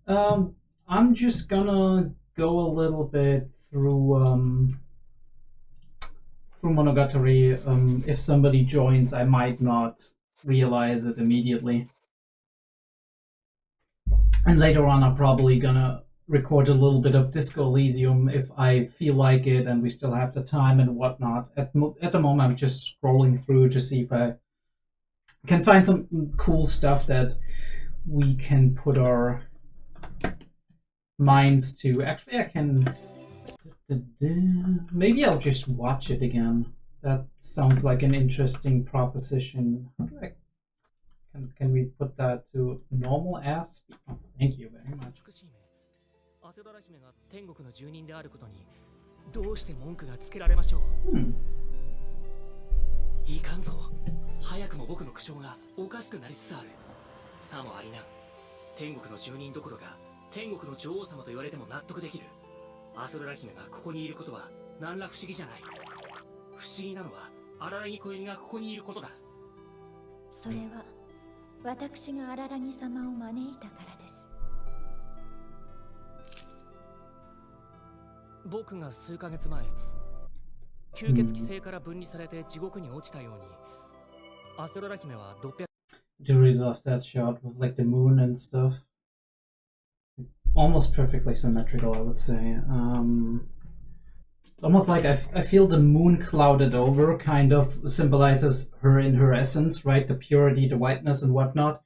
I'm just gonna go a little bit through Monogatari. If somebody joins, I might not realize it immediately. And later on, I'm probably gonna record a little bit of Disco Elysium if I feel like it and we still have the time and whatnot. At the moment, I'm just scrolling through to see if I can find some cool stuff that we can put our minds to. Actually, I can... Maybe I'll just watch it again. That sounds like an interesting proposition. How do I... Can we put that to normal as? Oh, thank you very much. アセロラ姫が天国の住人であることにどうして文句がつけられましょう。いかんぞ。早くも僕の苦笑がおかしくなりつつある。さもありな。天国の住人どころか天国の女王様と言われても納得できる。アセロラ姫がここにいることは何ら不思議じゃない。不思議なのは荒木小弓がここにいることだ。それは私が荒木様を招いたからです。僕が数ヶ月前、吸血鬼星から分離されて地獄に落ちたように、アセロラ姫は600。Do really love that shot with like the moon and stuff. Almost perfectly symmetrical, I would say. It's almost like I feel the moon clouded over kind of symbolizes her in her essence, right? The purity, the whiteness, and whatnot.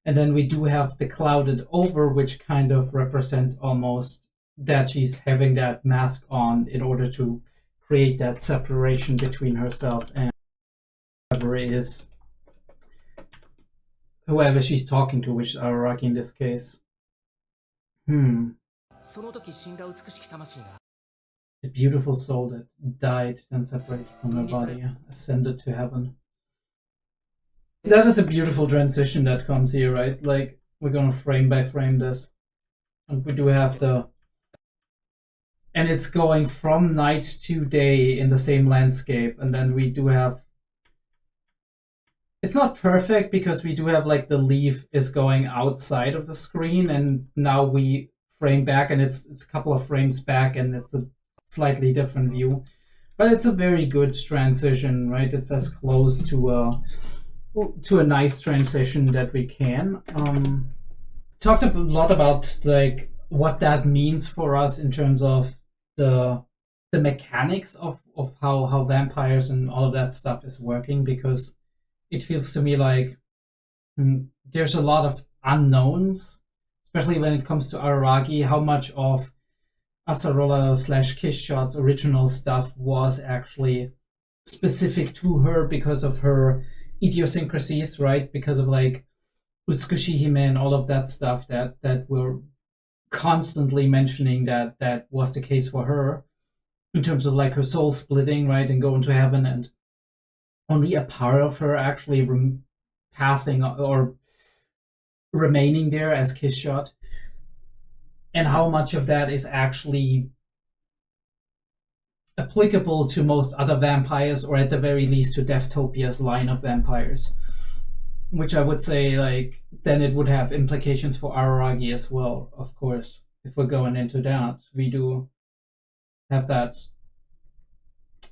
And then we do have the clouded over, which kind of represents almost that she's having that mask on in order to create that separation between herself and whoever she's talking to, which is Araragi in this case. The beautiful soul that died, then separated from her body, ascended to heaven. That is a beautiful transition that comes here, right? Like, we're gonna frame by frame this. And we do have the... And it's going from night to day in the same landscape. And then we do have... It's not perfect because we do have like the leaf is going outside of the screen. And now we frame back and it's a couple of frames back and it's a slightly different view. But it's a very good transition, right? It's as close to a nice transition that we can. Talked a lot about like what that means for us in terms of the mechanics of how vampires and all of that stuff is working, because it feels to me like there's a lot of unknowns, especially when it comes to Araragi, how much of Acerola / Kiss Shot's original stuff was actually specific to her because of her idiosyncrasies, right? Because of like Utsukushi Hime and all of that stuff that we're constantly mentioning that was the case for her in terms of like her soul splitting, right, and going to heaven, and only a part of her actually passing or remaining there as Kiss Shot, and how much of that is actually applicable to most other vampires, or at the very least to Deftopia's line of vampires, which I would say, like, then it would have implications for Araragi as well, of course. If we're going into that, we do have that.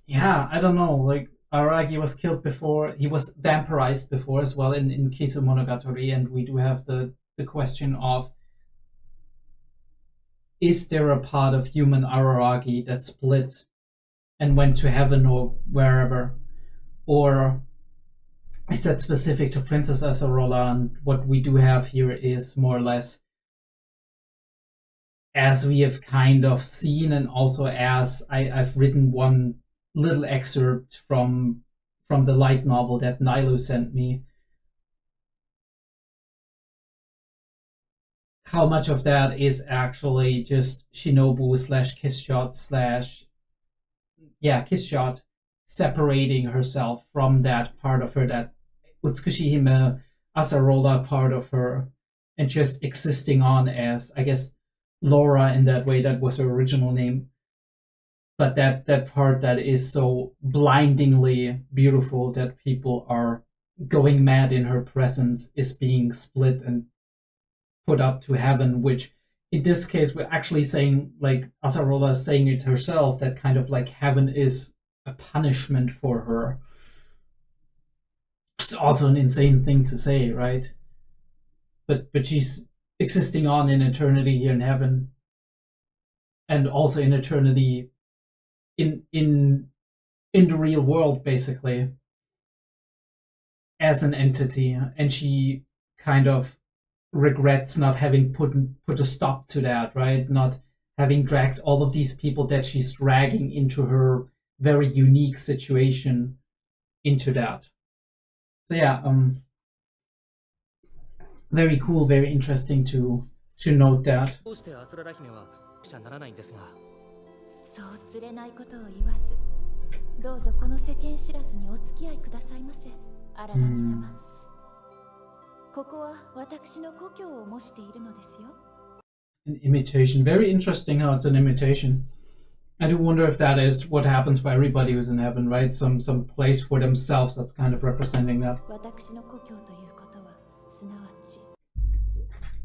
Yeah, I don't know, like, Araragi was killed before, he was vampirized before as well in Kisumonogatari, and we do have the question of, is there a part of human Araragi that split and went to heaven or wherever? Or is that specific to Princess Acerola? And what we do have here is more or less, as we have kind of seen, and also as I've written one little excerpt from the light novel that Nilu sent me, how much of that is actually just Shinobu / Kiss Shot Kiss Shot separating herself from that part of her, that Utsukushi Hime Acerola part of her, and just existing on as, I guess, Laura in that way. That was her original name. But that part that is so blindingly beautiful that people are going mad in her presence is being split and put up to heaven, which in this case, we're actually saying, like, Acerola is saying it herself, that kind of like heaven is a punishment for her. It's also an insane thing to say, right? But she's existing on in eternity here in heaven, and also in eternity in the real world, basically, as an entity, and she kind of regrets not having put a stop to that, right? Not having dragged all of these people that she's dragging into her very unique situation into that. So yeah, very cool, very interesting to note that. どうしてアスララ姫はじゃならないんですが。そうつれないことを言わず、どうぞこの世間知らずにお付き合いくださいませ、アララニ様。ここは私の故郷を模しているのですよ。An imitation. Very interesting how it's an imitation. I do wonder if that is what happens for everybody who's in heaven, right? Some place for themselves that's kind of representing that. 私の故郷ということはすなわち。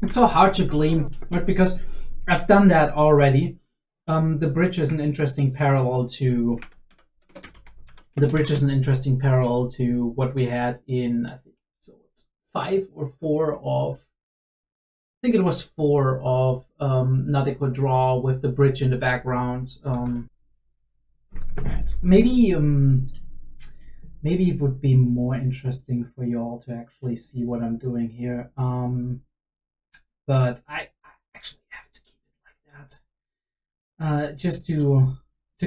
It's so hard to glean, right? Because I've done that already. The bridge is an interesting parallel to what we had in, I think, so 5 or 4 of, I think it was 4 of Nautical Draw with the bridge in the background. Right. Maybe it would be more interesting for you all to actually see what I'm doing here. But I actually have to keep it like that. Just to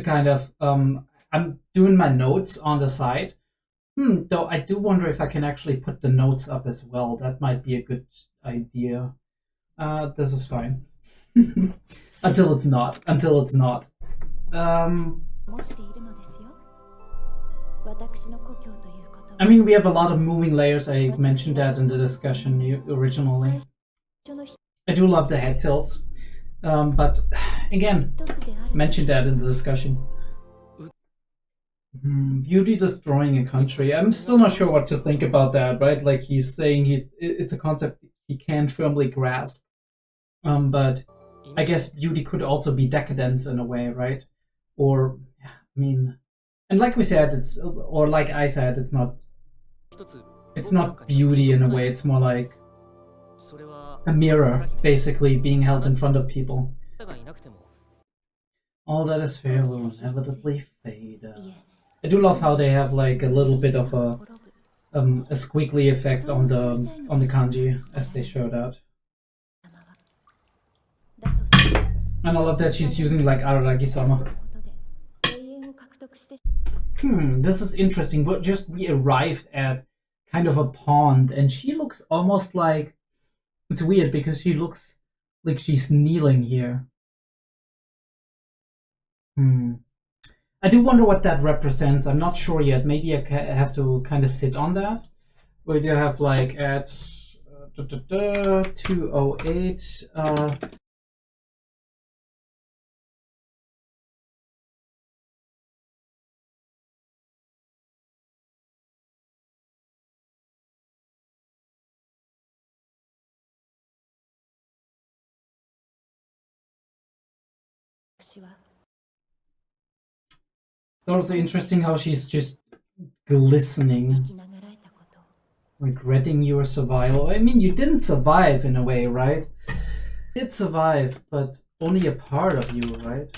kind of, I'm doing my notes on the side. Though I do wonder if I can actually put the notes up as well. That might be a good idea. This is fine. Until it's not. I mean, we have a lot of moving layers. I mentioned that in the discussion originally. I do love the head tilts. But again, mentioned that in the discussion. Beauty destroying a country. I'm still not sure what to think about that, right? Like, he's saying it's a concept he can't firmly grasp. But I guess beauty could also be decadence in a way, right? Or, I mean, and like we said, or like I said, it's not beauty in a way. It's more like a mirror, basically, being held in front of people. All that is fair will inevitably fade. I do love how they have like a little bit of a squiggly effect on the kanji as they showed out. And I love that she's using like Araragi-sama. This is interesting. But just we arrived at kind of a pond, and she looks almost like, it's weird because she looks like she's kneeling here. I do wonder what that represents. I'm not sure yet. Maybe I have to kind of sit on that. We do have like at 208. It's also interesting how she's just glistening, regretting your survival. I mean, you didn't survive in a way, right? You did survive, but only a part of you, right?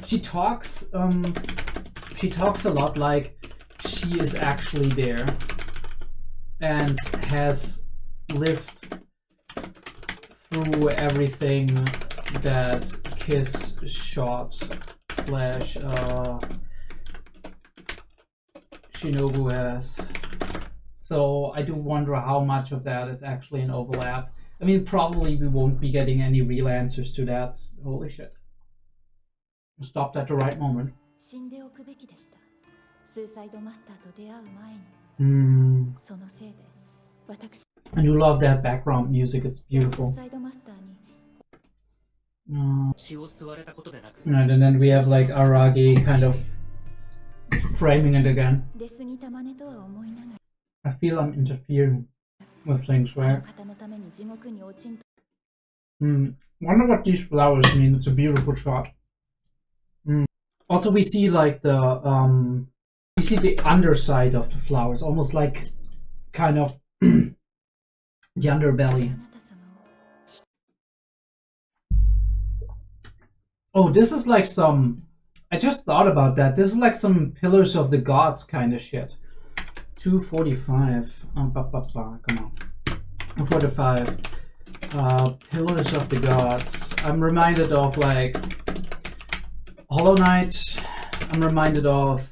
She talks a lot like she is actually there and has lived through everything that Kiss shot / Shinobu has. So I do wonder how much of that is actually an overlap. I mean, probably we won't be getting any real answers to that. Holy shit. Stopped at the right moment. I do love that background music, it's beautiful. And then we have like Aragi kind of framing it again. I feel I'm interfering with things, right? Wonder what these flowers mean. It's a beautiful shot. Also, we see like the we see the underside of the flowers, almost like kind of the underbelly. Oh, this is like some. I just thought about that. This is like some Pillars of the Gods kind of shit. 245. Come on. 245. Pillars of the Gods. I'm reminded of like Hollow Knight. I'm reminded of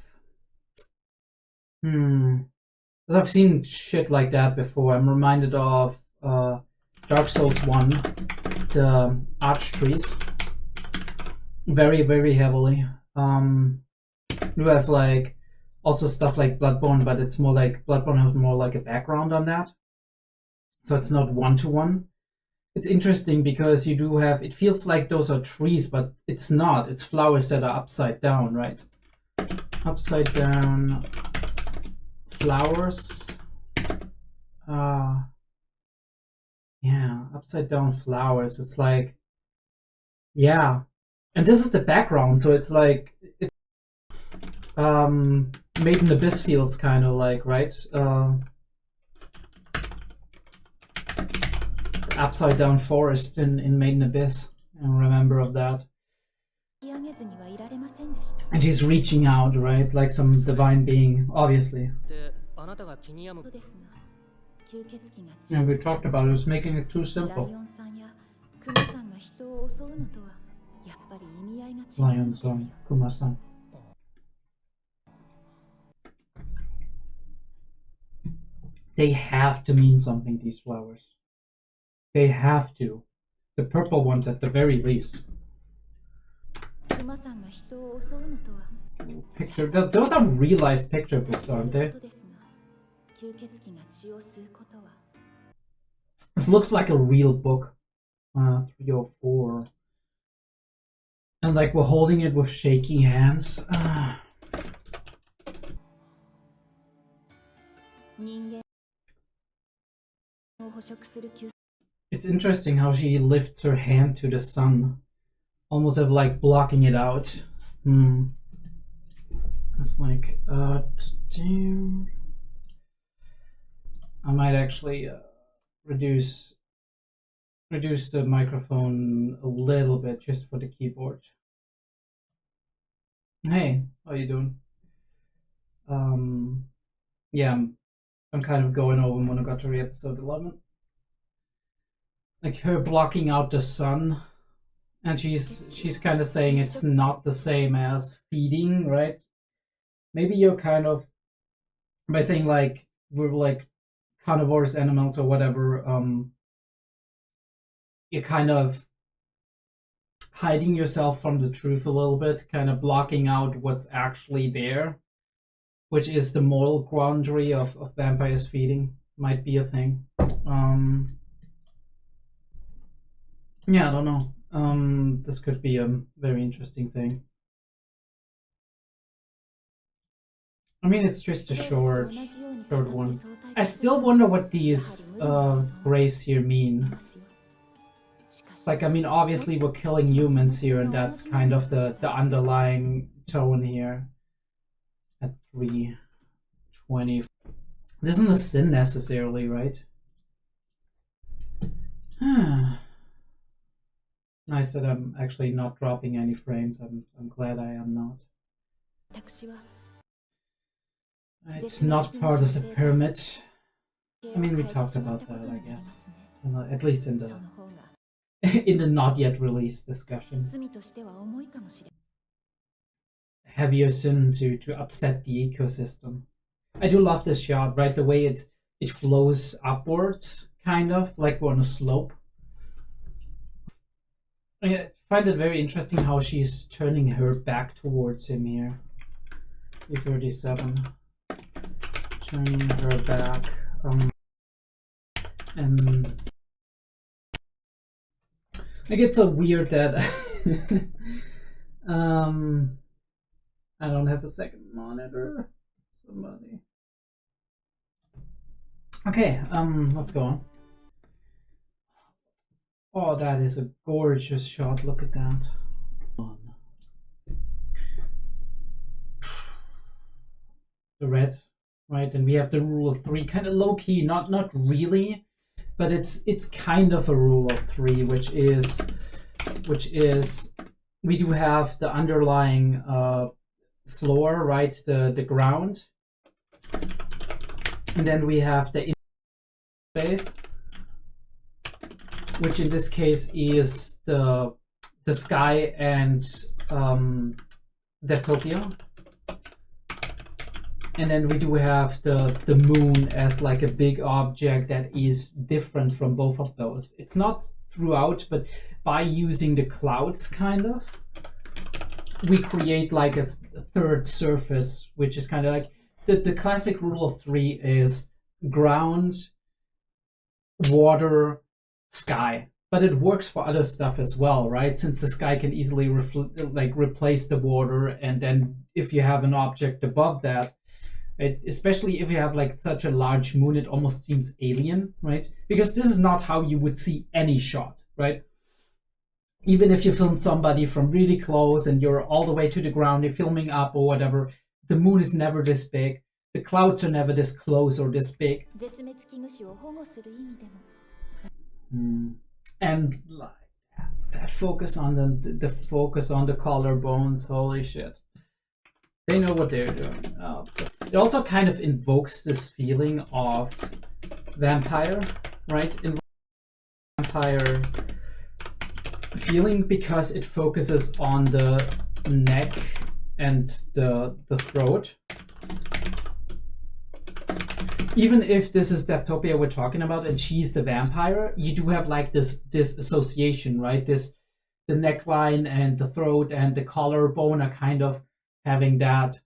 I've seen shit like that before. I'm reminded of Dark Souls 1, the Archtrees. Very, very heavily. You have like also stuff like Bloodborne, but it's more like Bloodborne has more like a background on that. So it's not one-to-one. It's interesting because you do have, it feels like those are trees, but it's not. It's flowers that are upside down, right? Upside down flowers. Yeah, upside down flowers. It's like, yeah. And this is the background, so it's like, it's, Made in Abyss feels kind of like, right? Upside down forest in Made in Abyss. I remember of that. And she's reaching out, right? Like some divine being, obviously. Yeah, we talked about it. It was making it too simple. Lion-san, Kuma-san. They have to mean something, these flowers. They have to. The purple ones at the very least. Picture. Those are real life picture books, aren't they? This looks like a real book. 304. And like we're holding it with shaky hands. It's interesting how she lifts her hand to the sun, almost of like blocking it out. It's like, damn. I might actually reduce the microphone a little bit just for the keyboard. Hey, how you doing? Yeah, I'm kind of going over Monogatari episode 11. Like her blocking out the sun, and she's kind of saying it's not the same as feeding, right? Maybe you're kind of, by saying like we're like carnivorous animals or whatever, you're kind of hiding yourself from the truth a little bit, kind of blocking out what's actually there, which is the moral quandary of vampires feeding. Might be a thing. Yeah, I don't know. This could be a very interesting thing. I mean, it's just a short one. I still wonder what these graves here mean. Like, I mean, obviously we're killing humans here, and that's kind of the underlying tone here. At 320. This isn't a sin necessarily, right? Nice that I'm actually not dropping any frames. I'm glad I am not. It's not part of the pyramid. I mean, we talked about that, I guess. At least in the not yet released discussion. Heavier sin to upset the ecosystem. I do love this shot, right? The way it flows upwards, kind of like we're on a slope. I find it very interesting how she's turning her back towards him here. 337. Turning her back. And like it's so weird that I don't have a second monitor. Somebody. Okay, let's go on. Oh, that is a gorgeous shot. Look at that. The red, right? And we have the rule of three, kind of low key, not really, but it's kind of a rule of three, which is we do have the underlying floor, right? The ground, and then we have the space, which in this case is the sky and Deftopia. And then we do have the moon as like a big object that is different from both of those. It's not throughout, but by using the clouds, kind of, we create like a third surface, which is kind of like the classic rule of three is ground, water, sky. But it works for other stuff as well, right? Since the sky can easily replace the water, and then if you have an object above that, especially if you have like such a large moon, it almost seems alien, right? Because this is not how you would see any shot, right? Even if you film somebody from really close and you're all the way to the ground, you're filming up or whatever, the moon is never this big. The clouds are never this close or this big. And like that focus on the focus on the collarbones, holy shit. They know what they're doing. It also kind of invokes this feeling of vampire, right? Vampire feeling, because it focuses on the neck and the throat. Even if this is Deftopia we're talking about and she's the vampire, you do have like this association, right? The neckline and the throat and the collarbone are kind of having that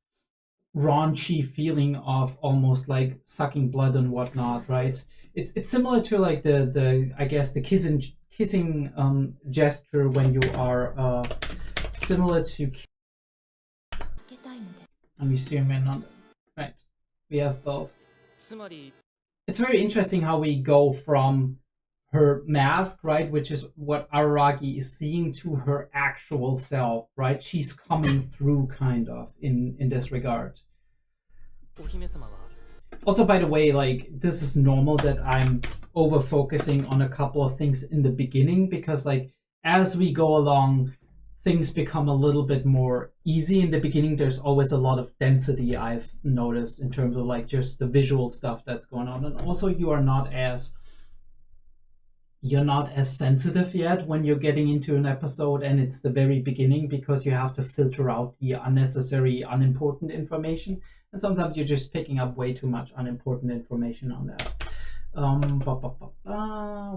raunchy feeling of almost like sucking blood and whatnot, right? It's similar to like the I guess the kissing gesture when you are similar to. Let me zoom in on right. We have both. It's very interesting how we go from her mask, right, which is what Araragi is seeing, to her actual self, right? She's coming through kind of in this regard. Also, by the way, like, this is normal that I'm over focusing on a couple of things in the beginning, because like as we go along, things become a little bit more easy. In the beginning, there's always a lot of density, I've noticed, in terms of like just the visual stuff that's going on. And also you're not as sensitive yet when you're getting into an episode and it's the very beginning, because you have to filter out the unnecessary, unimportant information. And sometimes you're just picking up way too much unimportant information on that.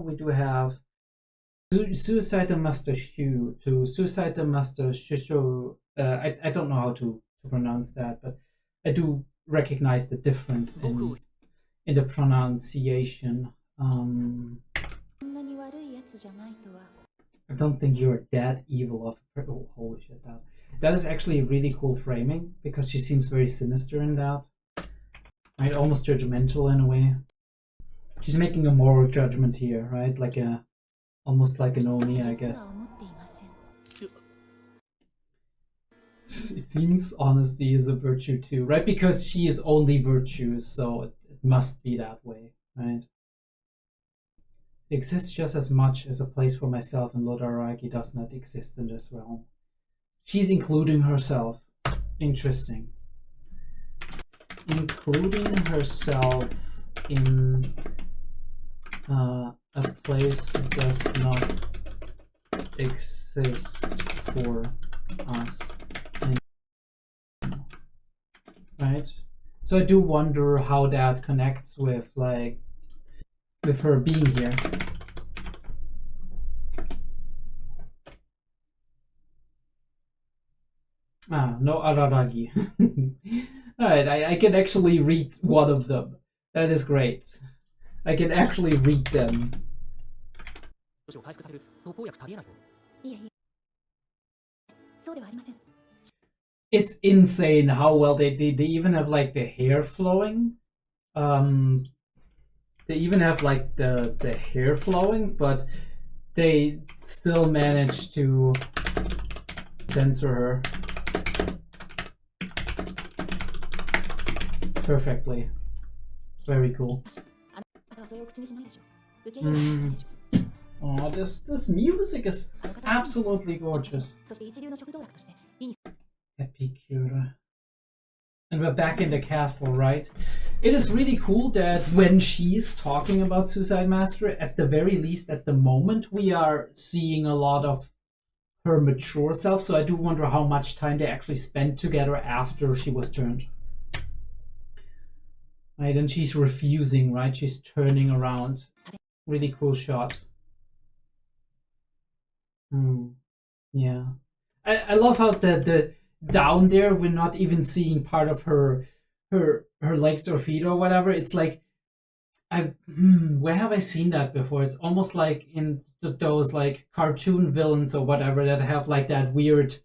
We do have Suicide Master Shu to Suicide Master Shusho. I don't know how to pronounce that, but I do recognize the difference in the pronunciation. I don't think you're that evil of a oh, holy shit, that is actually really cool framing, because she seems very sinister in that. Right, almost judgmental in a way. She's making a moral judgment here, right? Like almost like an Oni, I guess. It seems honesty is a virtue too, right? Because she is only virtue, so it must be that way, right? It exists just as much as a place for myself, and Lord Araki does not exist in this realm. She's including herself. Interesting. Including herself in a place that does not exist for us. Right? So I do wonder how that connects with like with her being here. No Araragi. Alright, I can actually read one of them. That is great. I can actually read them. It's insane how well they even have like the hair flowing. They even have like the hair flowing, but they still managed to censor her perfectly. It's very cool. Oh, this music is absolutely gorgeous. Epicure. And we're back in the castle, right? It is really cool that when she's talking about Suicide Master, at the very least, at the moment, we are seeing a lot of her mature self. So I do wonder how much time they actually spent together after she was turned. Right, and she's refusing, right? She's turning around. Really cool shot. Yeah. I love how the down there we're not even seeing part of her legs or feet or whatever. It's like where have I seen that before? It's almost like in those like cartoon villains or whatever that have like that weird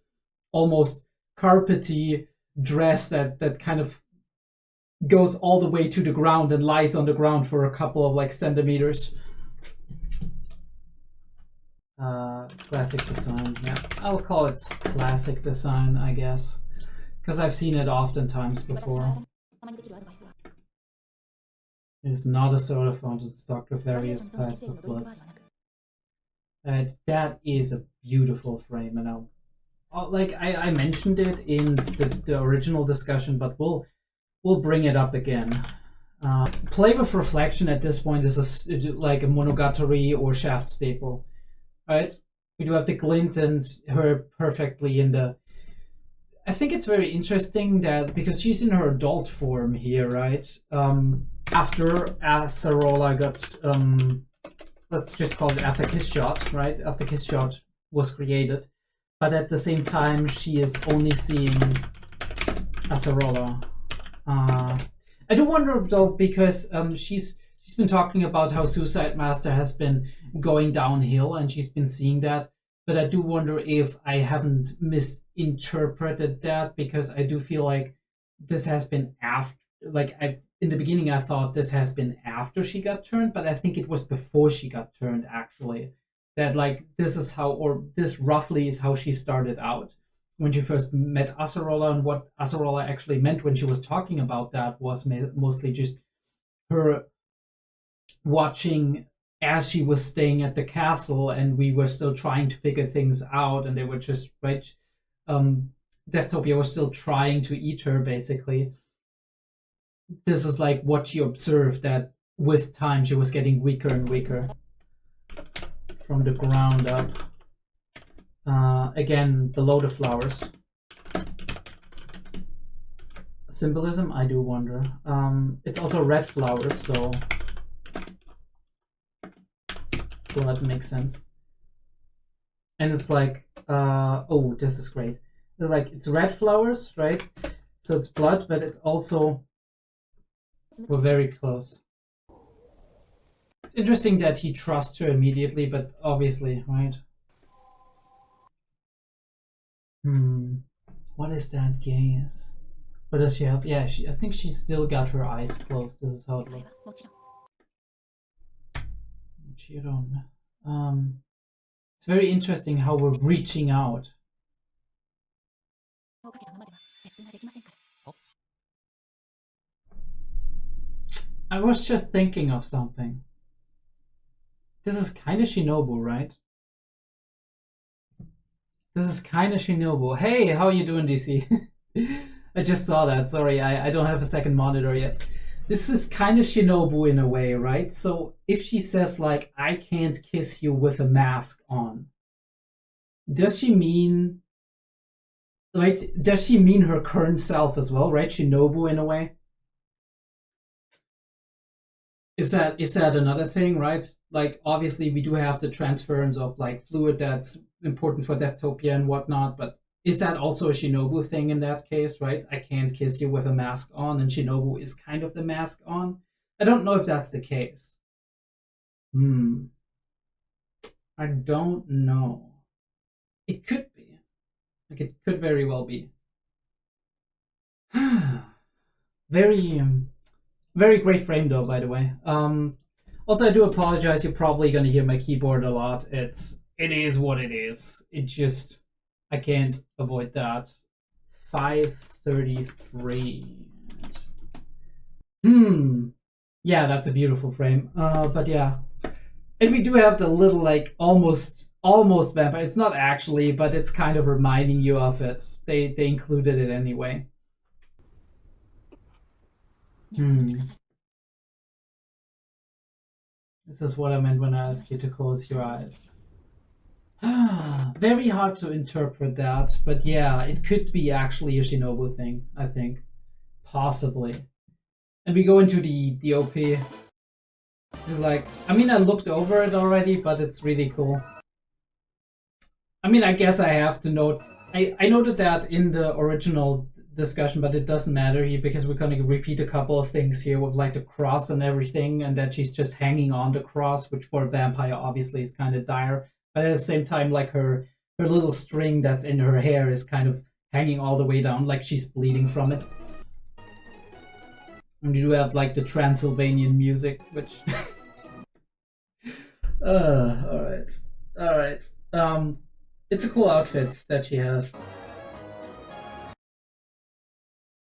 almost carpety dress that kind of goes all the way to the ground and lies on the ground for a couple of like centimeters. Classic design, yeah. I'll call it classic design, I guess. Because I've seen it oftentimes before. It's not a soda fountain stocked with various types of blood. That is a beautiful frame, and I mentioned it in the original discussion, but we'll bring it up again. Play with reflection at this point is like a Monogatari or Shaft staple. Right, we do have the glint and her perfectly in the. I think it's very interesting that because she's in her adult form here, right? After Acerola got, let's just call it after Kiss Shot, right? After Kiss Shot was created, but at the same time she is only seeing Acerola. I do wonder though because she's been talking about how Suicide Master has been going downhill and she's been seeing that. But I do wonder if I haven't misinterpreted that because I do feel like this has been after, like in the beginning I thought this has been after she got turned, but I think it was before she got turned actually. That like this is how, or this roughly is how she started out. When she first met Acerola, and what Acerola actually meant when she was talking about that was mostly just her watching as she was staying at the castle and we were still trying to figure things out and they were just right Deftopia was still trying to eat her basically. This is like what she observed, that with time she was getting weaker and weaker from the ground up. Again, below the flowers. Symbolism, I do wonder. It's also red flowers, so that makes sense. And it's like, oh, this is great. It's like, it's red flowers, right? So it's blood, but it's also, we're very close. It's interesting that he trusts her immediately, but obviously, right? What is that gaze? What does she have? Yeah, I think she's still got her eyes closed. This is how it looks. Chiron. It's very interesting how we're reaching out. I was just thinking of something. This is kind of Shinobu, right? This is kind of Shinobu. Hey, how are you doing, DC? I just saw that. Sorry, I don't have a second monitor yet. This is kind of Shinobu in a way, right? So if she says, like, I can't kiss you with a mask on, does she mean, like, does she mean her current self as well, right? Shinobu in a way? Is that another thing, right? Like, obviously we do have the transference of, like, fluid that's important for Deftopia and whatnot, but is that also a Shinobu thing in that case, right? I can't kiss you with a mask on, and Shinobu is kind of the mask on. I don't know if that's the case. I don't know. It could be. Like, it could very well be. Very, very great frame though, by the way. Also, I do apologize. You're probably gonna hear my keyboard a lot. It is what it is. It just, I can't avoid that. 533. Yeah, that's a beautiful frame. But yeah. And we do have the little, like, almost vampire. It's not actually, but it's kind of reminding you of it. They included it anyway. This is what I meant when I asked you to close your eyes. Very hard to interpret that, but yeah, it could be actually a Shinobu thing, I think. Possibly. And we go into the OP. It's like, I mean, I looked over it already, but it's really cool. I mean, I guess I have to note, I noted that in the original discussion, but it doesn't matter here because we're going to repeat a couple of things here with like the cross and everything, and that she's just hanging on the cross, which for a vampire obviously is kind of dire. But at the same time, like her little string that's in her hair is kind of hanging all the way down, like she's bleeding from it. And you do have like the Transylvanian music, which alright. It's a cool outfit that she has.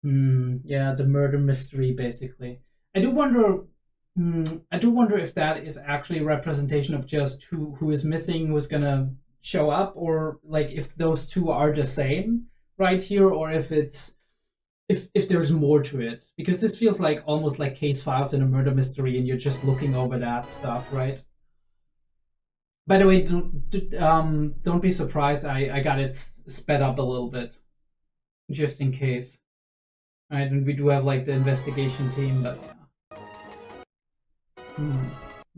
Yeah, the murder mystery basically. I do wonder if that is actually a representation of just who is missing, who's gonna show up, or like if those two are the same right here, or if it's if there's more to it, because this feels like almost like case files in a murder mystery, and you're just looking over that stuff, right? By the way, don't be surprised. I got it sped up a little bit, just in case. Right, and we do have like the investigation team, but yeah.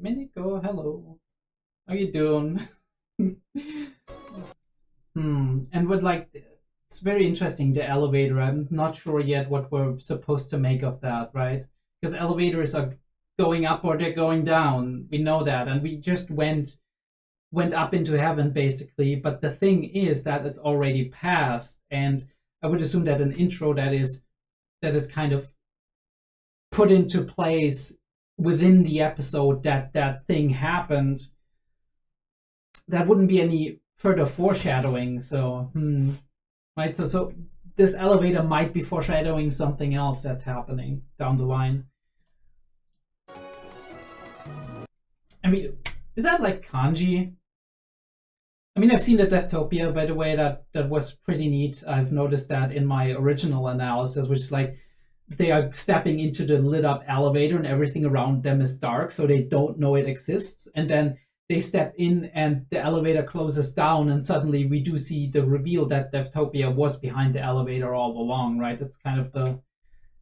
Miniko, hello. How you doing? And with like, it's very interesting, the elevator. I'm not sure yet what we're supposed to make of that, right? Because elevators are going up or they're going down. We know that, and we just went up into heaven basically. But the thing is that is already passed, and I would assume that an intro that is kind of put into place within the episode that thing happened, that wouldn't be any further foreshadowing. So right, so this elevator might be foreshadowing something else that's happening down the line. I mean, is that like kanji? I mean, I've seen the Deftopia, by the way, that was pretty neat. I've noticed that in my original analysis, which is like they are stepping into the lit up elevator and everything around them is dark, so they don't know it exists. And then they step in and the elevator closes down, and suddenly we do see the reveal that Deftopia was behind the elevator all along, right? It's kind of the,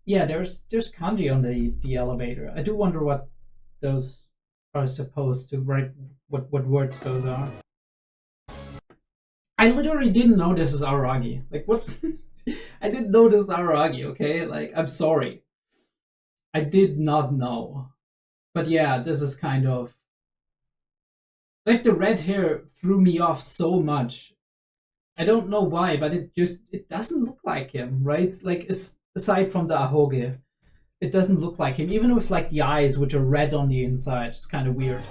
yeah, there's kanji on the elevator. I do wonder what those are supposed to, right? What words those are. I literally didn't know this is Araragi. Like, what? I didn't know this is Araragi, okay? Like, I'm sorry. I did not know. But yeah, this is kind of... Like, the red hair threw me off so much. I don't know why, but it doesn't look like him, right? Like, aside from the ahoge, it doesn't look like him. Even with, like, the eyes, which are red on the inside. It's kind of weird.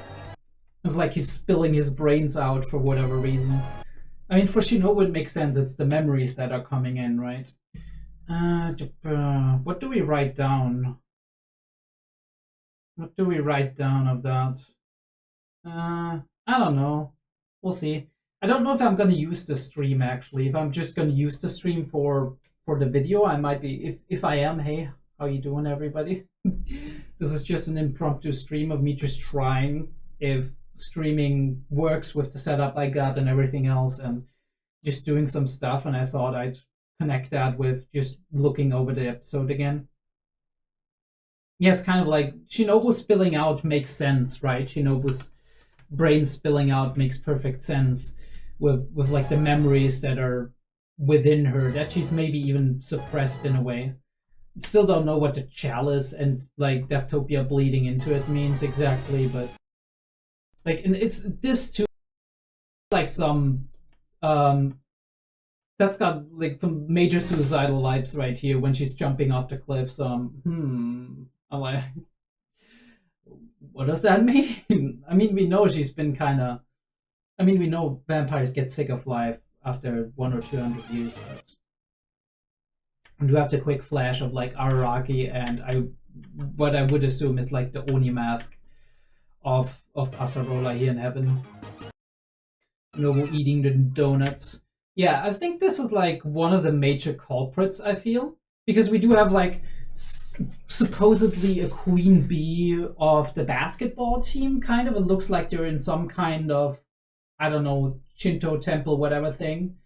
It's like he's spilling his brains out for whatever reason. I mean, for Shinobu, it makes sense. It's the memories that are coming in, right? What do we write down? What do we write down of that? I don't know. We'll see. I don't know if I'm going to use the stream, actually. If I'm just going to use the stream for the video, I might be. If I am, hey, how you doing, everybody? This is just an impromptu stream of me just trying if streaming works with the setup I got and everything else, and just doing some stuff. And I thought I'd connect that with just looking over the episode again. Yeah, it's kind of like Shinobu spilling out makes sense, right? Shinobu's brain spilling out makes perfect sense with like the memories that are within her that she's maybe even suppressed in a way. Still don't know what the chalice and like Deftopia bleeding into it means exactly, but like, and it's this too, like some that's got like some major suicidal vibes right here when she's jumping off the cliff. So I'm like, what does that mean? I mean, we know she's been kind of. I mean, we know vampires get sick of life after 100 or 200 years, but we do have the quick flash of like Araraki, and what I would assume is like the Oni mask of Acerola here in heaven. Nobu eating the donuts. Yeah, I think this is like one of the major culprits, I feel, because we do have like supposedly a queen bee of the basketball team, kind of. It looks like they're in some kind of, I don't know, Shinto temple, whatever thing.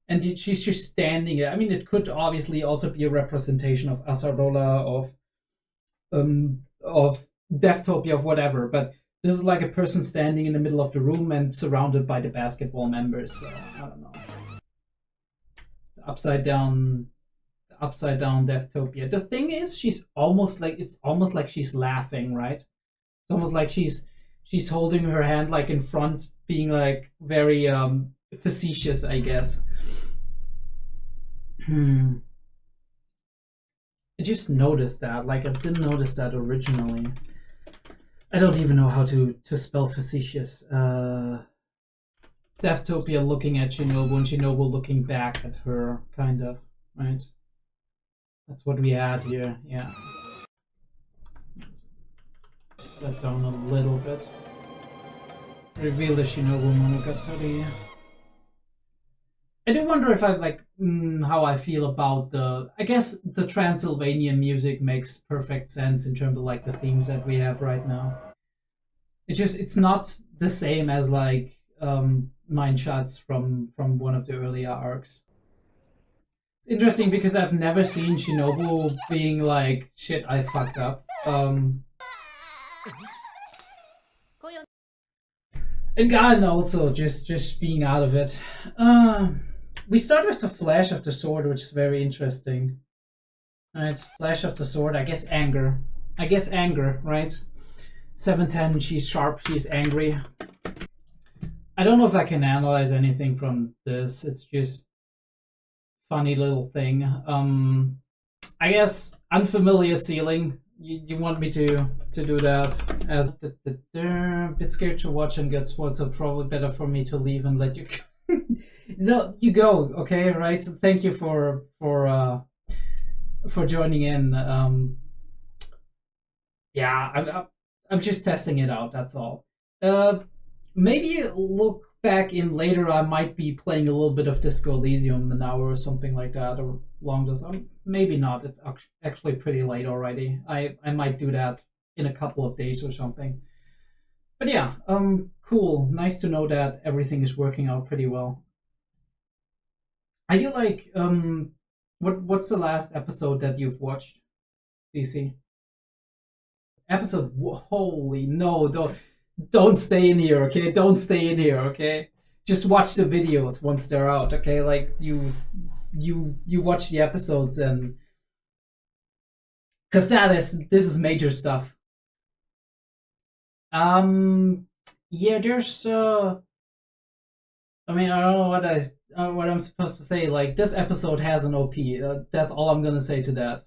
And she's just standing there. I mean, it could obviously also be a representation of Acerola, of Deftopia, of whatever. But this is like a person standing in the middle of the room and surrounded by the basketball members. So I don't know. The upside down Deftopia. The thing is, it's almost like she's laughing, right? It's almost like she's holding her hand like in front, being like very facetious, I guess. I just noticed that. Like, I didn't notice that originally. I don't even know how to spell facetious. Deftopia looking at Shinobu and Shinobu looking back at her, kind of, right? That's what we had here, yeah. That down a little bit. Reveal the Shinobumonogatari. I do wonder if I like how I feel about I guess the Transylvanian music makes perfect sense in terms of like the themes that we have right now. It's not the same as like Mine Shots from one of the earlier arcs. It's interesting because I've never seen Shinobu being like, shit, I fucked up. And Gan also just being out of it. We start with the flash of the sword, which is very interesting. Right, flash of the sword, I guess anger, right? 710, she's sharp, she's angry. I don't know if I can analyze anything from this. It's just funny little thing. I guess unfamiliar ceiling. You want me to do that? As a bit scared to watch and get spoiled, so probably better for me to leave and let you. No, you go. Okay, right. So thank you for joining in. Yeah, I'm just testing it out. That's all. Maybe look back in later. I might be playing a little bit of Disco Elysium an hour or something like that, or along those. Maybe not. It's actually pretty late already. I might do that in a couple of days or something. But yeah, cool. Nice to know that everything is working out pretty well. Are you like what's the last episode that you've watched, DC? Episode? Holy no! Don't stay in here, okay? Don't stay in here, okay? Just watch the videos once they're out, okay? Like you watch the episodes, and because this is major stuff. Yeah, there's I mean, I don't know what I'm supposed to say. Like, this episode has an OP. That's all I'm gonna say to that.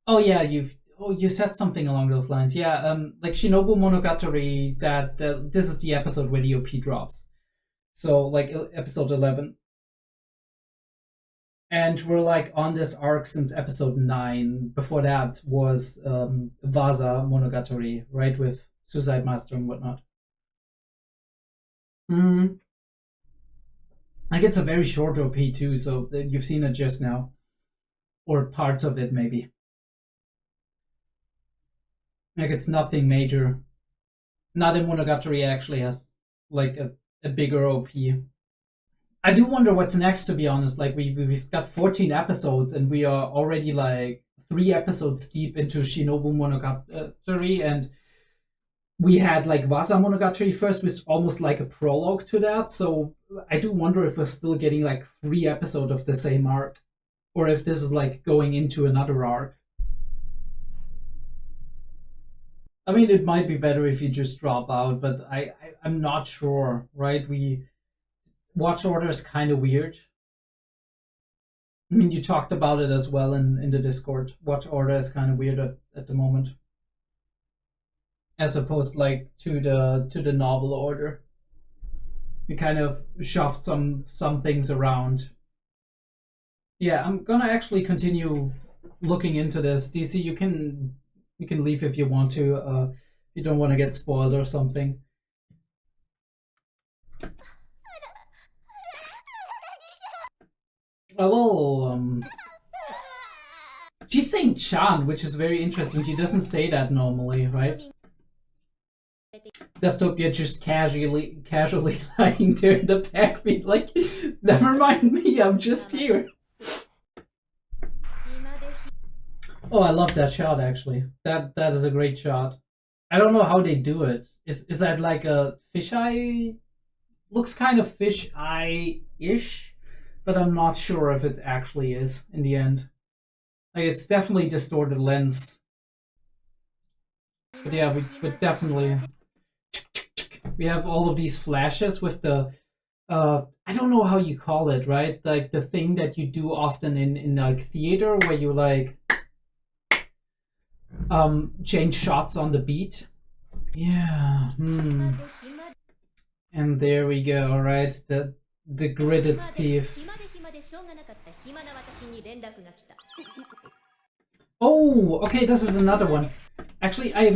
Oh yeah, you said something along those lines. Yeah, like Shinobumonogatari. That this is the episode where the OP drops. So like episode 11. And we're like on this arc since episode 9. Before that was Vasa Monogatari, right, with Suicide Master and whatnot. Like, it's a very short OP too, so you've seen it just now. Or parts of it, maybe. Like, it's nothing major. Not in Monogatari actually has like a bigger OP. I do wonder what's next, to be honest. Like, we've got 14 episodes and we are already like 3 episodes deep into Shinobumonogatari, and we had like Vasa Monogatari first, with almost like a prologue to that. So I do wonder if we're still getting like 3 episodes of the same arc, or if this is like going into another arc. I mean, it might be better if you just drop out, but I'm not sure, right? Watch order is kind of weird. I mean, you talked about it as well in the Discord. Watch order is kind of weird at the moment. as opposed like to the novel order. We kind of shoved some things around. Yeah, I'm gonna actually continue looking into this. DC, you can leave if you want to. If you don't want to get spoiled or something. Well, she's saying Chan, which is very interesting. She doesn't say that normally, right? Deftopia just casually lying there in the back, being like, never mind me, I'm just here. Oh, I love that shot, actually. That is a great shot. I don't know how they do it. Is that like a fisheye? Looks kind of fisheye-ish, but I'm not sure if it actually is in the end. Like, it's definitely distorted lens. But yeah, we definitely... We have all of these flashes with the... I don't know how you call it, right? Like, the thing that you do often in like, theater, where you, like... change shots on the beat. Yeah, And there we go, right? The gritted teeth. Oh, okay, this is another one. Actually, I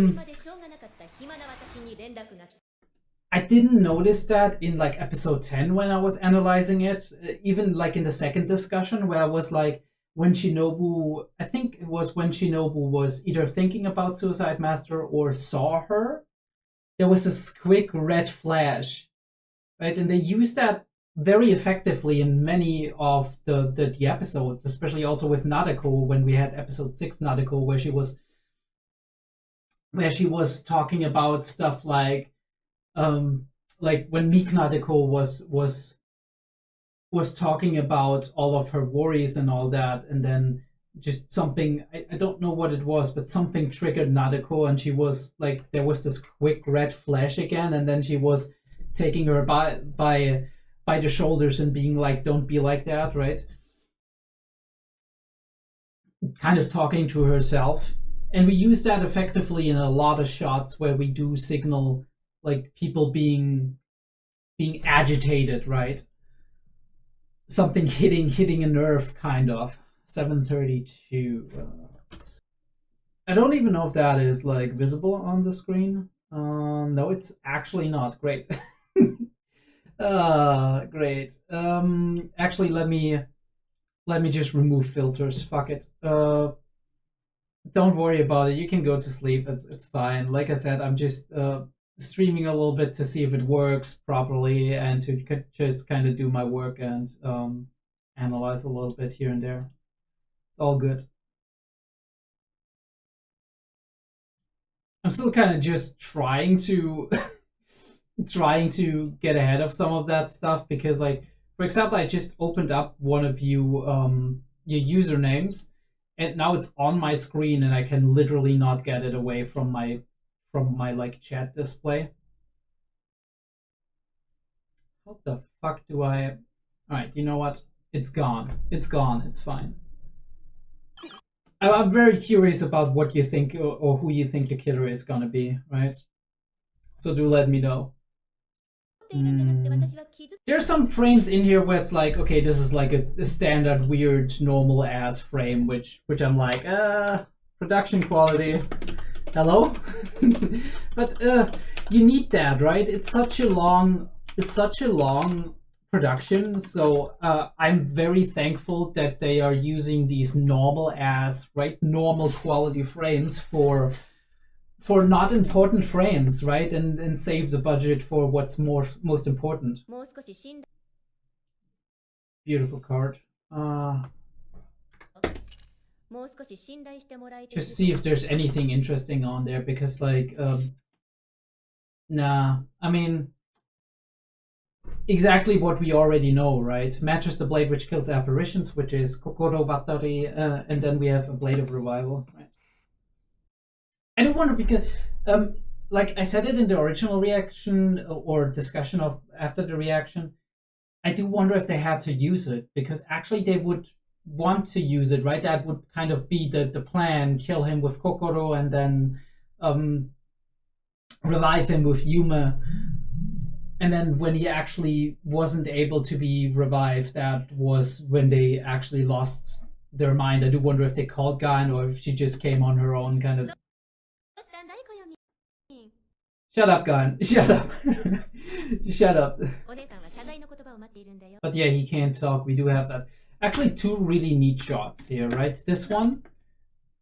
didn't notice that in like episode 10 when I was analyzing it. Even like in the second discussion where I was like, when Shinobu, I think it was when Shinobu was either thinking about Suicide Master or saw her, there was this quick red flash, right? And they used that very effectively in many of the episodes, especially also with Nadeko when we had episode 6 Nadeko, where she was talking about stuff like when Meek Nadeko was talking about all of her worries and all that, and then just something, I don't know what it was, but something triggered Nadeko, and she was like, there was this quick red flash again, and then she was taking her by the shoulders and being like, don't be like that, right? Kind of talking to herself. And we use that effectively in a lot of shots where we do signal like people being agitated, right? Something hitting a nerve, kind of. 732. I don't even know if that is like visible on the screen. No, it's actually not. Great. Great. Actually, let me just remove filters. Fuck it. Don't worry about it. You can go to sleep. It's fine. Like I said, I'm just streaming a little bit to see if it works properly and to just kind of do my work and analyze a little bit here and there. It's all good. I'm still kind of just trying to get ahead of some of that stuff because, like, for example, I just opened up one of your usernames, and now it's on my screen, and I can literally not get it away from my like chat display. What the fuck do I? All right, you know what? It's gone. It's gone. It's fine. I'm very curious about what you think or who you think the killer is gonna be, right? So do let me know. There's some frames in here where it's like, okay, this is like a standard weird normal ass frame, which I'm like, production quality. Hello? But you need that, right? It's such a long production, so I'm very thankful that they are using these normal quality frames for not important frames, right? And save the budget for what's most important. Beautiful card. Just see if there's anything interesting on there, because like nah, I mean, exactly what we already know, right? Matches the blade which kills apparitions, which is Kokoro Batari, and then we have a blade of revival, right? I don't wonder because like I said it in the original reaction or discussion of after the reaction, I do wonder if they had to use it, because actually they would want to use it, right? That would kind of be the plan, kill him with Kokoro and then revive him with humor. And then when he actually wasn't able to be revived, that was when they actually lost their mind. I do wonder if they called Gain or if she just came on her own, kind of. Shut up, Gain. Shut up. Shut up. But yeah, he can't talk. We do have that. Actually, two really neat shots here, right? This one,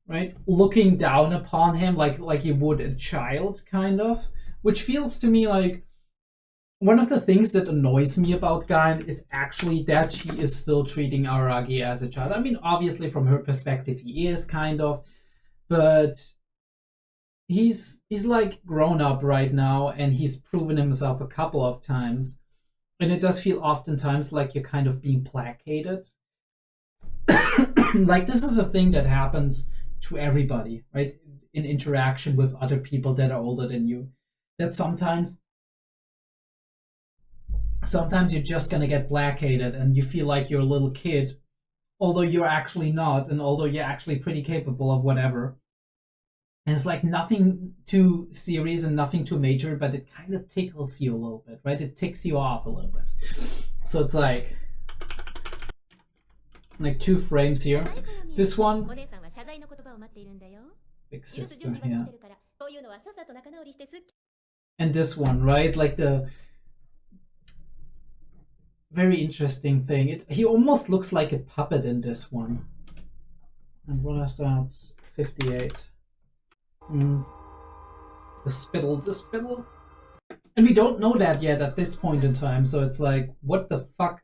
right? Looking down upon him like you would a child, kind of. Which feels to me like one of the things that annoys me about Gain is actually that she is still treating Aragi as a child. I mean, obviously from her perspective he is, kind of, but he's like grown up right now, and he's proven himself a couple of times, and it does feel oftentimes like you're kind of being placated. Like, this is a thing that happens to everybody, right? In interaction with other people that are older than you, that sometimes you're just gonna get placated and you feel like you're a little kid, although you're actually not, and although you're actually pretty capable of whatever. And it's like nothing too serious and nothing too major, but it kind of tickles you a little bit, right? It ticks you off a little bit. So it's like 2 frames here. This one, big sister, yeah. And this one, right? Like the very interesting thing. He almost looks like a puppet in this one. And what is that? 58. The spittle. And we don't know that yet at this point in time, so it's like, what the fuck?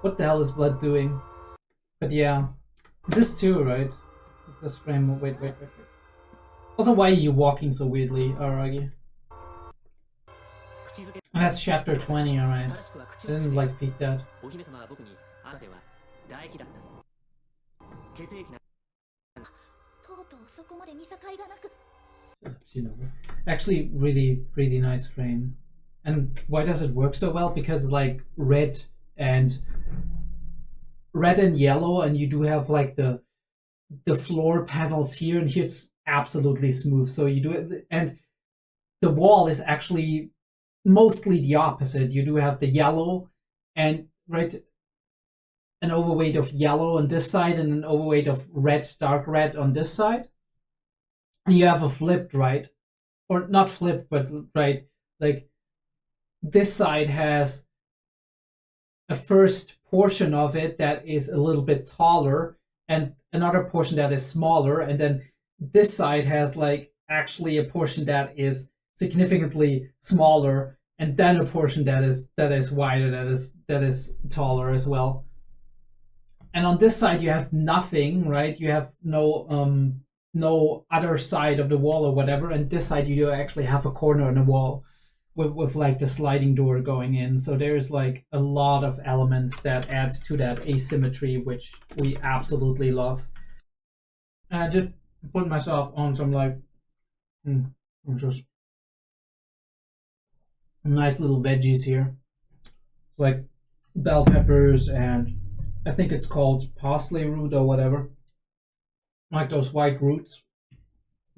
What the hell is Blood doing? But yeah, this too, right? This frame, wait. Also, why are you walking so weirdly, Aragi? That's chapter 20, alright. I didn't like peek that. Actually, really nice frame. And why does it work so well? Because like red and yellow, and you do have like the floor panels here, and here it's absolutely smooth. So you do it, and the wall is actually mostly the opposite. You do have the yellow and right, an overweight of yellow on this side and an overweight of red, dark red on this side. And you have a flipped, right? Or not flipped, but right, like this side has a first portion of it that is a little bit taller and another portion that is smaller, and then this side has like actually a portion that is significantly smaller, and then a portion that is wider, that is taller as well. And on this side you have nothing, right? You have no other side of the wall or whatever, and this side you do actually have a corner in the wall with like the sliding door going in. So there's like a lot of elements that adds to that asymmetry, which we absolutely love. I just put myself on some like just nice little veggies here, like bell peppers, and I think it's called parsley root or whatever, like those white roots.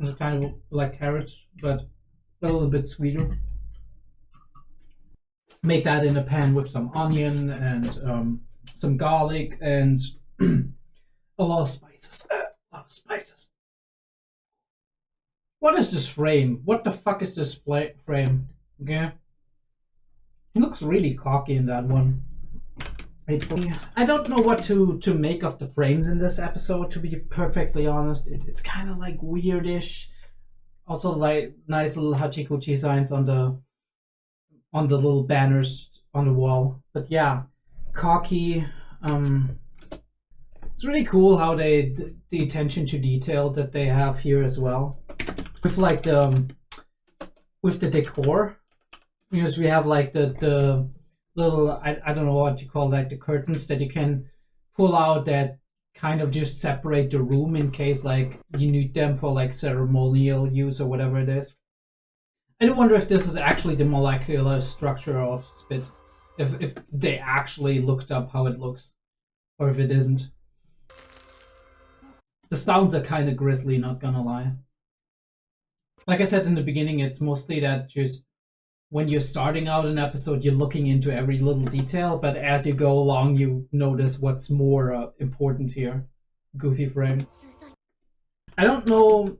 They're kind of like carrots, but a little bit sweeter. Make that in a pan with some onion and some garlic and a lot of spices. What is this frame? What the fuck is this frame? Okay. He looks really cocky in that one. I don't know what to make of the frames in this episode, to be perfectly honest. It's kind of like weirdish. Also like nice little hachikuchi signs on the little banners on the wall. But yeah, cocky. It's really cool how the attention to detail that they have here as well. With like with the decor. Because we have like the little, I don't know what you call that, the curtains that you can pull out that kind of just separate the room in case like you need them for like ceremonial use or whatever it is. I do wonder if this is actually the molecular structure of spit, if they actually looked up how it looks, or if it isn't. The sounds are kind of grisly, not gonna lie. like I said in the beginning, it's mostly that just when you're starting out an episode, you're looking into every little detail, but as you go along, you notice what's more important here. Goofy frame. I don't know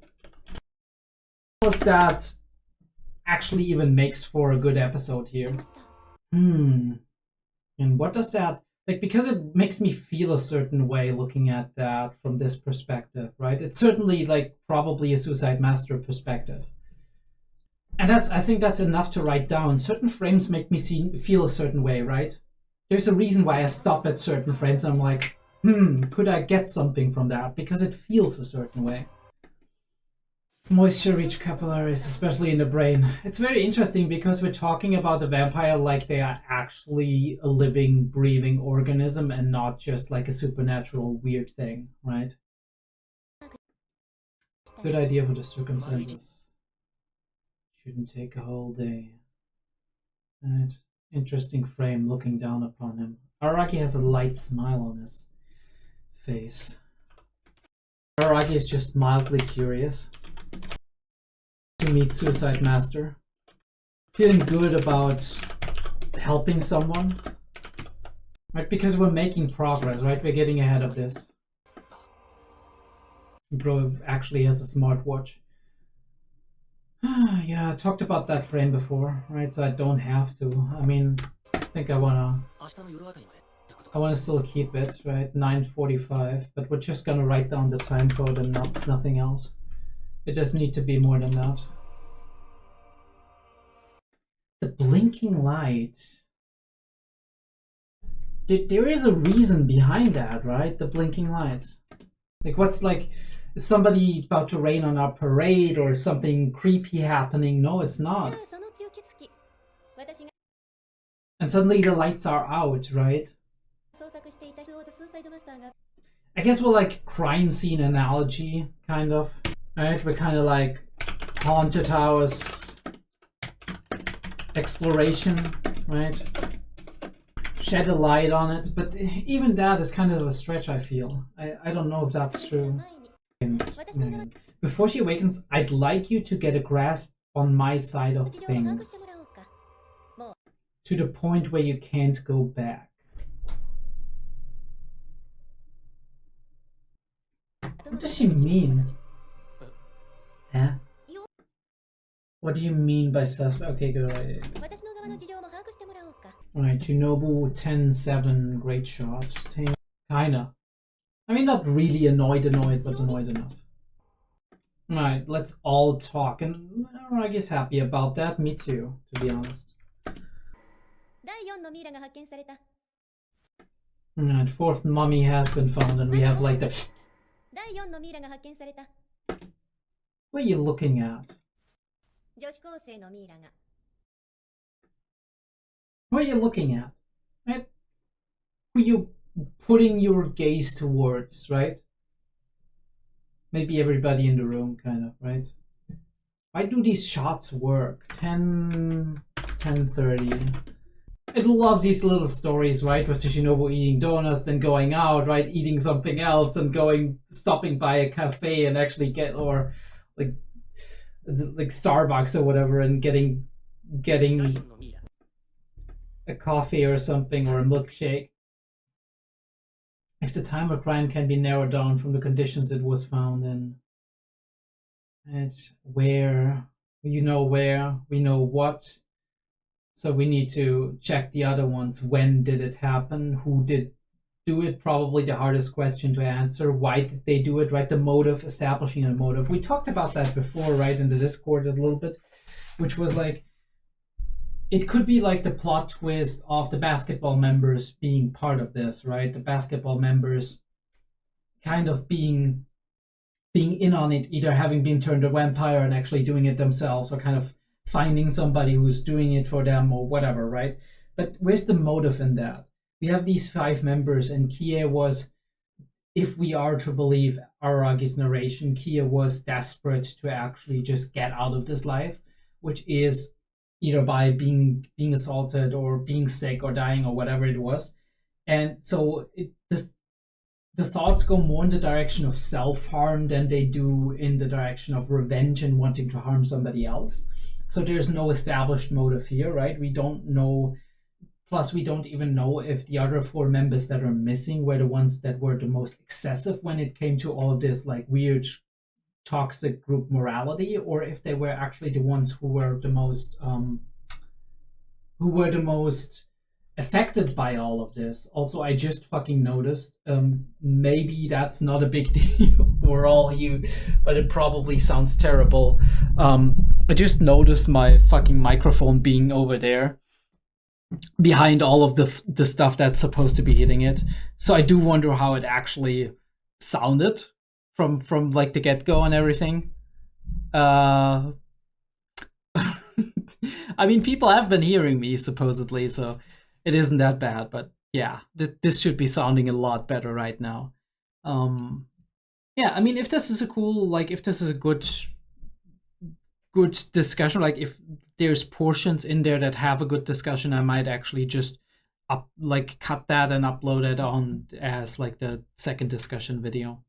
if that actually even makes for a good episode here. And what does that, like, because it makes me feel a certain way looking at that from this perspective, right? It's certainly like probably a Suicide Master perspective. And I think that's enough to write down. Certain frames make me feel a certain way, right? There's a reason why I stop at certain frames. I'm like, could I get something from that? Because it feels a certain way. Moisture reach capillaries, especially in the brain. It's very interesting because we're talking about the vampire like they are actually a living, breathing organism and not just like a supernatural weird thing, right? Good idea for the circumstances. Shouldn't take a whole day. Right. Interesting frame looking down upon him. Araki has a light smile on his face. Araki is just mildly curious to meet Suicide Master. Feeling good about helping someone. Right, because we're making progress, right? We're getting ahead of this. Bro actually has a smartwatch. Yeah, I talked about that frame before, right? So I don't have to. I mean, I think I wanna still keep it, right? 9:45, but we're just gonna write down the time code and nothing else. It doesn't need to be more than that. The blinking light. There is a reason behind that, right? The blinking light. Like, what's like, is somebody about to rain on our parade or something creepy happening? No, it's not. And suddenly the lights are out, right? I guess we're like crime scene analogy, kind of. Right? We're kind of like haunted house exploration, right? Shed a light on it, but even that is kind of a stretch, I feel. I don't know if that's true. Before she awakens, I'd like you to get a grasp on my side of things. To the point where you can't go back. What does she mean? Huh? What do you mean by suspect? Okay, go ahead. Alright, Shinobu 10-7, great shot. Kinda. I mean, not really annoyed, but annoyed enough. Alright, let's all talk. And Aragi's happy about that. Me too, to be honest. Alright, fourth mummy has been found, and we have like the... What are you looking at? What are you looking at? Right? Who are you putting your gaze towards, right? Maybe everybody in the room, kind of, right? Why do these shots work? 10:30. I love these little stories, right? With Shinobu eating donuts, then going out, right? Eating something else, and stopping by a cafe and actually or like Starbucks or whatever, and getting a coffee or something, or a milkshake. If the time of crime can be narrowed down from the conditions it was found in. It's where, we know what. So we need to check the other ones. When did it happen? Who did do it? Probably the hardest question to answer. Why did they do it, right? The motive, establishing a motive. We talked about that before, right, in the Discord a little bit, which was like, it could be like the plot twist of the basketball members being part of this, right? The basketball members kind of being in on it, either having been turned a vampire and actually doing it themselves, or kind of finding somebody who's doing it for them or whatever, right? But where's the motive in that? We have these 5 members, and Kie was, if we are to believe Aragi's narration, Kie was desperate to actually just get out of this life, which is either by being assaulted or being sick or dying or whatever it was. And so the thoughts go more in the direction of self-harm than they do in the direction of revenge and wanting to harm somebody else. So there's no established motive here, right? We don't know. Plus, we don't even know if the other 4 members that are missing were the ones that were the most excessive when it came to all of this like weird toxic group morality, or if they were actually the ones who were the most affected by all of this. Also, I just fucking noticed, maybe that's not a big deal for all you, but it probably sounds terrible. I just noticed my fucking microphone being over there behind all of the stuff that's supposed to be hitting it. So I do wonder how it actually sounded from like the get-go and everything. I mean, people have been hearing me supposedly, so it isn't that bad, but yeah, this should be sounding a lot better right now. Yeah, I mean, if this is a cool, like, if this is a good discussion, like if there's portions in there that have a good discussion, I might actually just cut that and upload it on as like the second discussion video,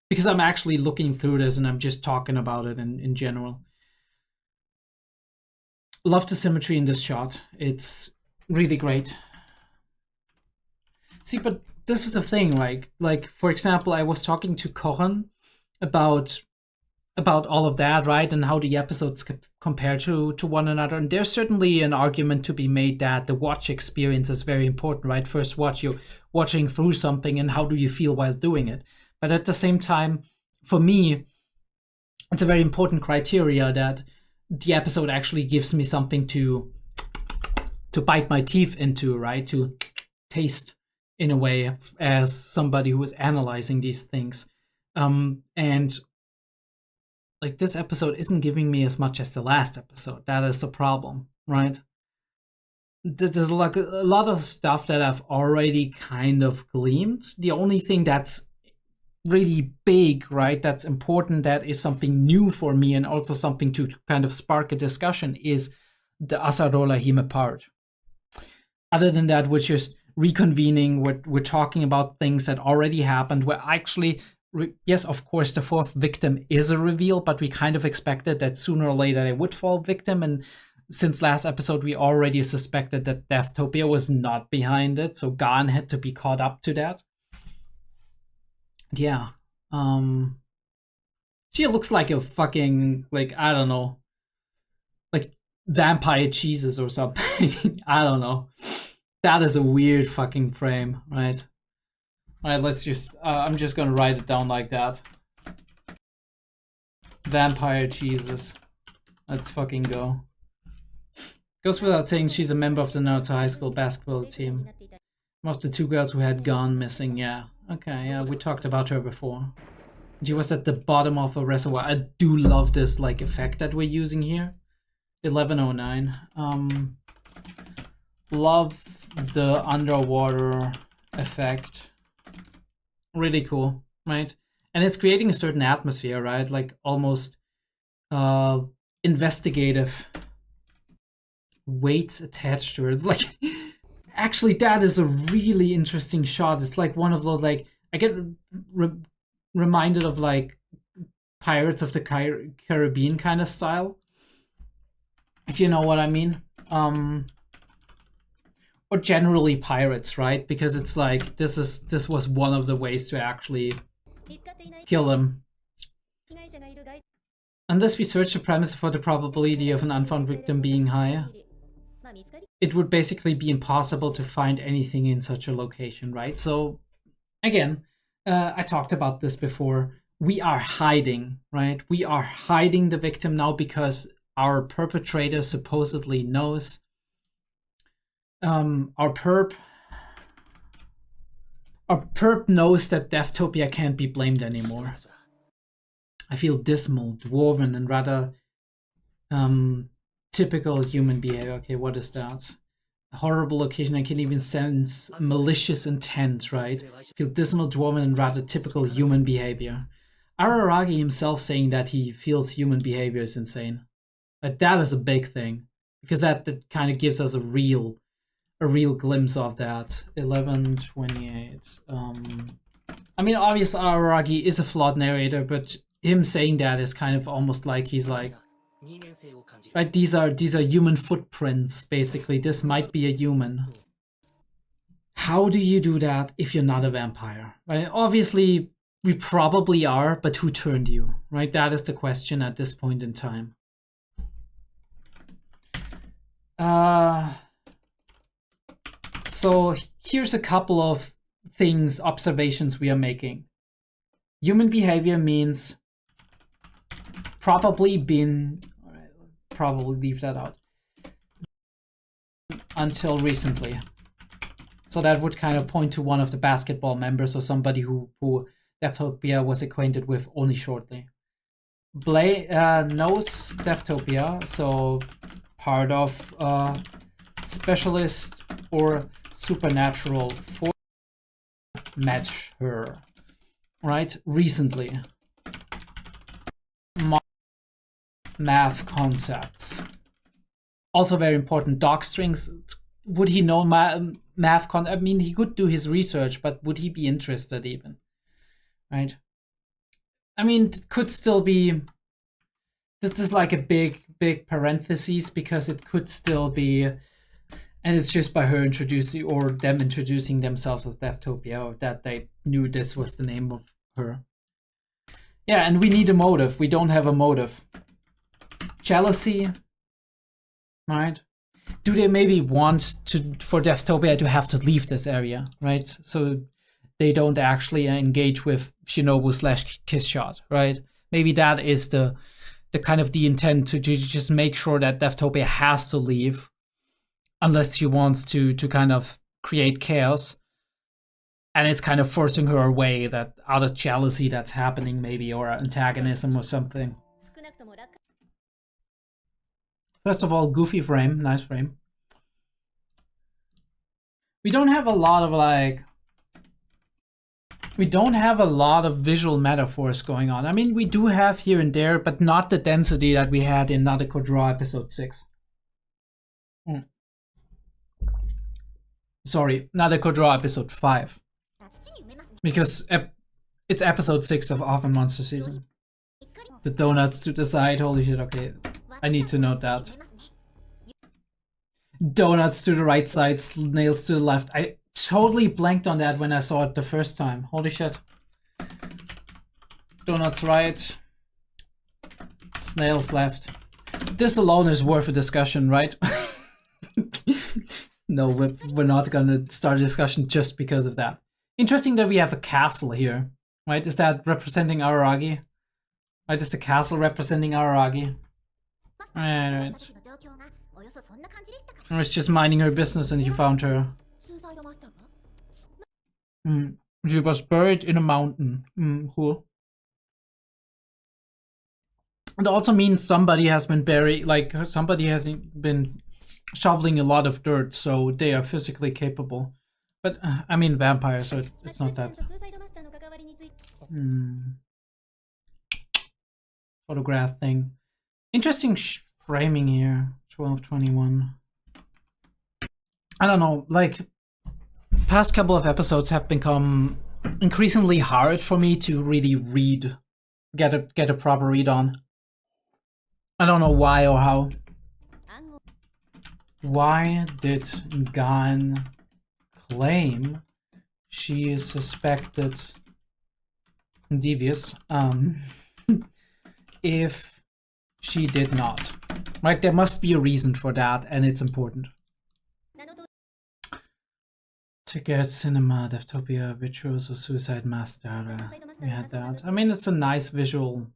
because I'm actually looking through this and I'm just talking about it in general. Love the symmetry in this shot. It's really great. See, but this is the thing, like for example, I was talking to Kohan about all of that, right, and how the episodes compare to one another. And there's certainly an argument to be made that the watch experience is very important, right? First watch, you're watching through something, and how do you feel while doing it? But at the same time, for me, it's a very important criteria that the episode actually gives me something to bite my teeth into, right? To taste in a way as somebody who is analyzing these things. And like this episode isn't giving me as much as the last episode. That is the problem, right? There's like a lot of stuff that I've already kind of gleaned. The only thing that's really big, right, that's important, that is something new for me and also something to kind of spark a discussion, is the Acerola Hime part. Other than that, we're just reconvening, we're talking about things that already happened. We're actually, yes, of course, the 4th victim is a reveal, but we kind of expected that sooner or later they would fall victim. And since last episode, we already suspected that Deathtopia was not behind it, so Gan had to be caught up to that. Yeah. She looks like a fucking, like, I don't know, like vampire cheeses or something. I don't know. That is a weird fucking frame, right? Alright, let's just, I'm just gonna write it down like that. Vampire cheeses. Let's fucking go. Goes without saying, she's a member of the Naruto High School basketball team. One of the 2 girls who had gone missing, yeah. Okay, yeah, we talked about her before. She was at the bottom of a reservoir. I do love this, like, effect that we're using here. 1109. Love the underwater effect. Really cool, right? And it's creating a certain atmosphere, right? Like almost investigative weights attached to it. It's like, actually, that is a really interesting shot. It's like one of those, like, I get reminded of like Pirates of the Caribbean kind of style, if you know what I mean. Or generally pirates, right? Because it's like, this was one of the ways to actually kill them. Unless we search the premise for the probability of an unfound victim being high, it would basically be impossible to find anything in such a location, right? So, again, I talked about this before. We are hiding, right? We are hiding the victim now because our perpetrator supposedly knows. Our perp knows that Deathtopia can't be blamed anymore. I feel dismal, dwarven, and rather typical human behavior. Okay, what is that? A horrible occasion. I can even sense malicious intent, right? I feel dismal, dwarven, and rather typical human behavior. Araragi himself saying that he feels human behavior is insane. Like, that is a big thing, because that kind of gives us a real glimpse of that. 1128. I mean, obviously Araragi is a flawed narrator, but him saying that is kind of almost like he's like, right, these are human footprints, basically. This might be a human. How do you do that if you're not a vampire? Right? Obviously, we probably are, but who turned you? Right? That is the question at this point in time. So here's a couple of things, observations we are making. Human behavior means probably been, probably leave that out, until recently. So that would kind of point to one of the basketball members or somebody who Deftopia was acquainted with only shortly. Knows Deftopia, so part of specialist or supernatural for met her, right? Recently. Math concepts. Also very important. Dog strings. Would he know math I mean, he could do his research, but would he be interested even? Right? I mean, it could still be... This is like a big parenthesis, because it could still be... And it's just by her introducing, or them introducing themselves as Deftopia, that they knew this was the name of her. Yeah, and we need a motive. We don't have a motive. Jealousy, right? Do they maybe want for Deftopia to have to leave this area, right? So they don't actually engage with Shinobu / Kiss Shot, right? Maybe that is the kind of the intent, to just make sure that Deftopia has to leave, unless she wants to kind of create chaos. And it's kind of forcing her away, that out of jealousy that's happening maybe, or antagonism or something. First of all, goofy frame, nice frame. We don't have a lot of visual metaphors going on. I mean, we do have here and there, but not the density that we had in Nadeko Draw episode 6. Sorry, Nadeko Draw episode 5. Because it's episode 6 of Off&Monster season. The donuts to the side, holy shit, okay. I need to note that. Donuts to the right side, nails to the left. I totally blanked on that when I saw it the first time. Holy shit. Donuts right. Snails left. This alone is worth a discussion, right? No, we're not gonna start a discussion just because of that. Interesting that we have a castle here, right? Is that representing Araragi? Right, is the castle representing Araragi? Right. I was just minding her business and you found her. She was buried in a mountain. Cool. It also means somebody has been buried, like somebody has been shoveling a lot of dirt, so they are physically capable. But I mean vampires, so it's not that. Photograph thing. Interesting framing here. 1221. I don't know, like, past couple of episodes have become increasingly hard for me to really get a proper read on. I don't know why or how. Why did Gan claim she is suspected devious if she did not? Right, there must be a reason for that, and it's important. Ticket, cinema, Deftopia, Virtuoso, Suicide Mask data. We had that. I mean, it's a nice visual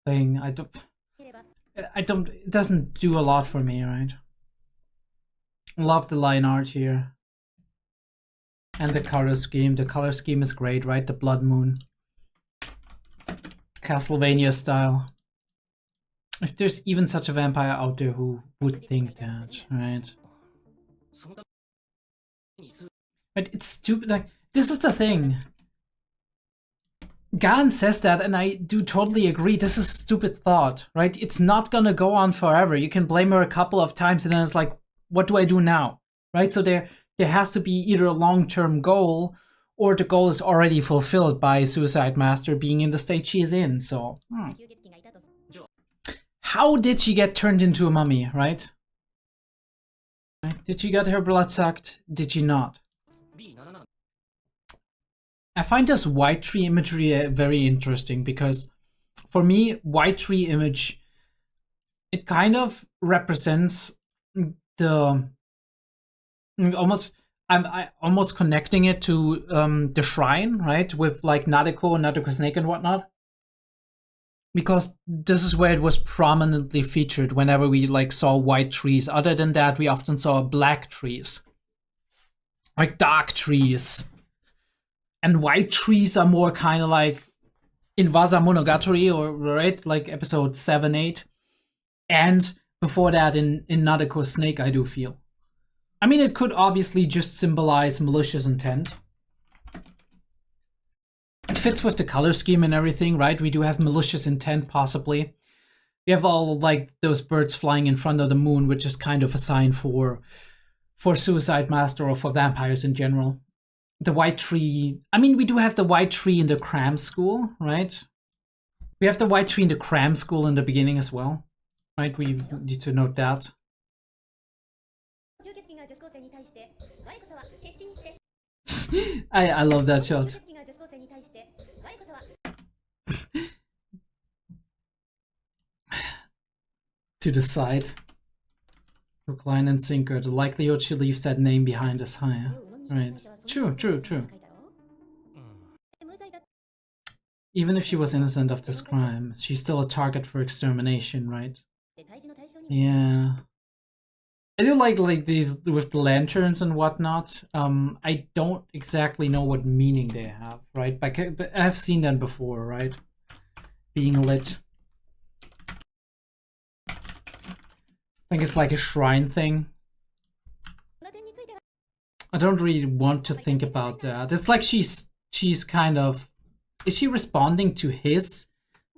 thing. It doesn't do a lot for me, right? Love the line art here. And the color scheme. The color scheme is great, right? The blood moon. Castlevania style. If there's even such a vampire out there who would think that, right? But it's stupid. Like, this is the thing. Gan says that, and I do totally agree. This is a stupid thought, right? It's not gonna go on forever. You can blame her a couple of times, and then it's like, what do I do now, right? So there has to be either a long-term goal, or the goal is already fulfilled by Suicide Master being in the state she is in, so... How did she get turned into a mummy, right? Did she get her blood sucked? Did she not? I find this white tree imagery very interesting because for me, white tree image, it kind of represents the I'm almost connecting it to the shrine, right? With like Nadeko Snake and whatnot. Because this is where it was prominently featured whenever we like saw white trees. Other than that, we often saw black trees. Like dark trees. And white trees are more kind of like in Monogatari, or right? Like episode 7, 8. And before that in Nadeko Snake, I do feel. I mean, it could obviously just symbolize malicious intent. It fits with the color scheme and everything, right? We do have malicious intent, possibly. We have all, like, those birds flying in front of the moon, which is kind of a sign for Suicide Master or for vampires in general. The white tree... I mean, we do have the white tree in the cram school, right? We have the white tree in the cram school in the beginning as well, right? We need to note that. I love that shot. To the side. Hook, line, and sinker. The likelihood she leaves that name behind is higher. Right. True. Even if she was innocent of this crime, she's still a target for extermination, right? Yeah. I do like these with the lanterns and whatnot. I don't exactly know what meaning they have, right? But I've seen them before, right? Being lit. I think it's like a shrine thing. I don't really want to think about that. It's like she's kind of... Is she responding to his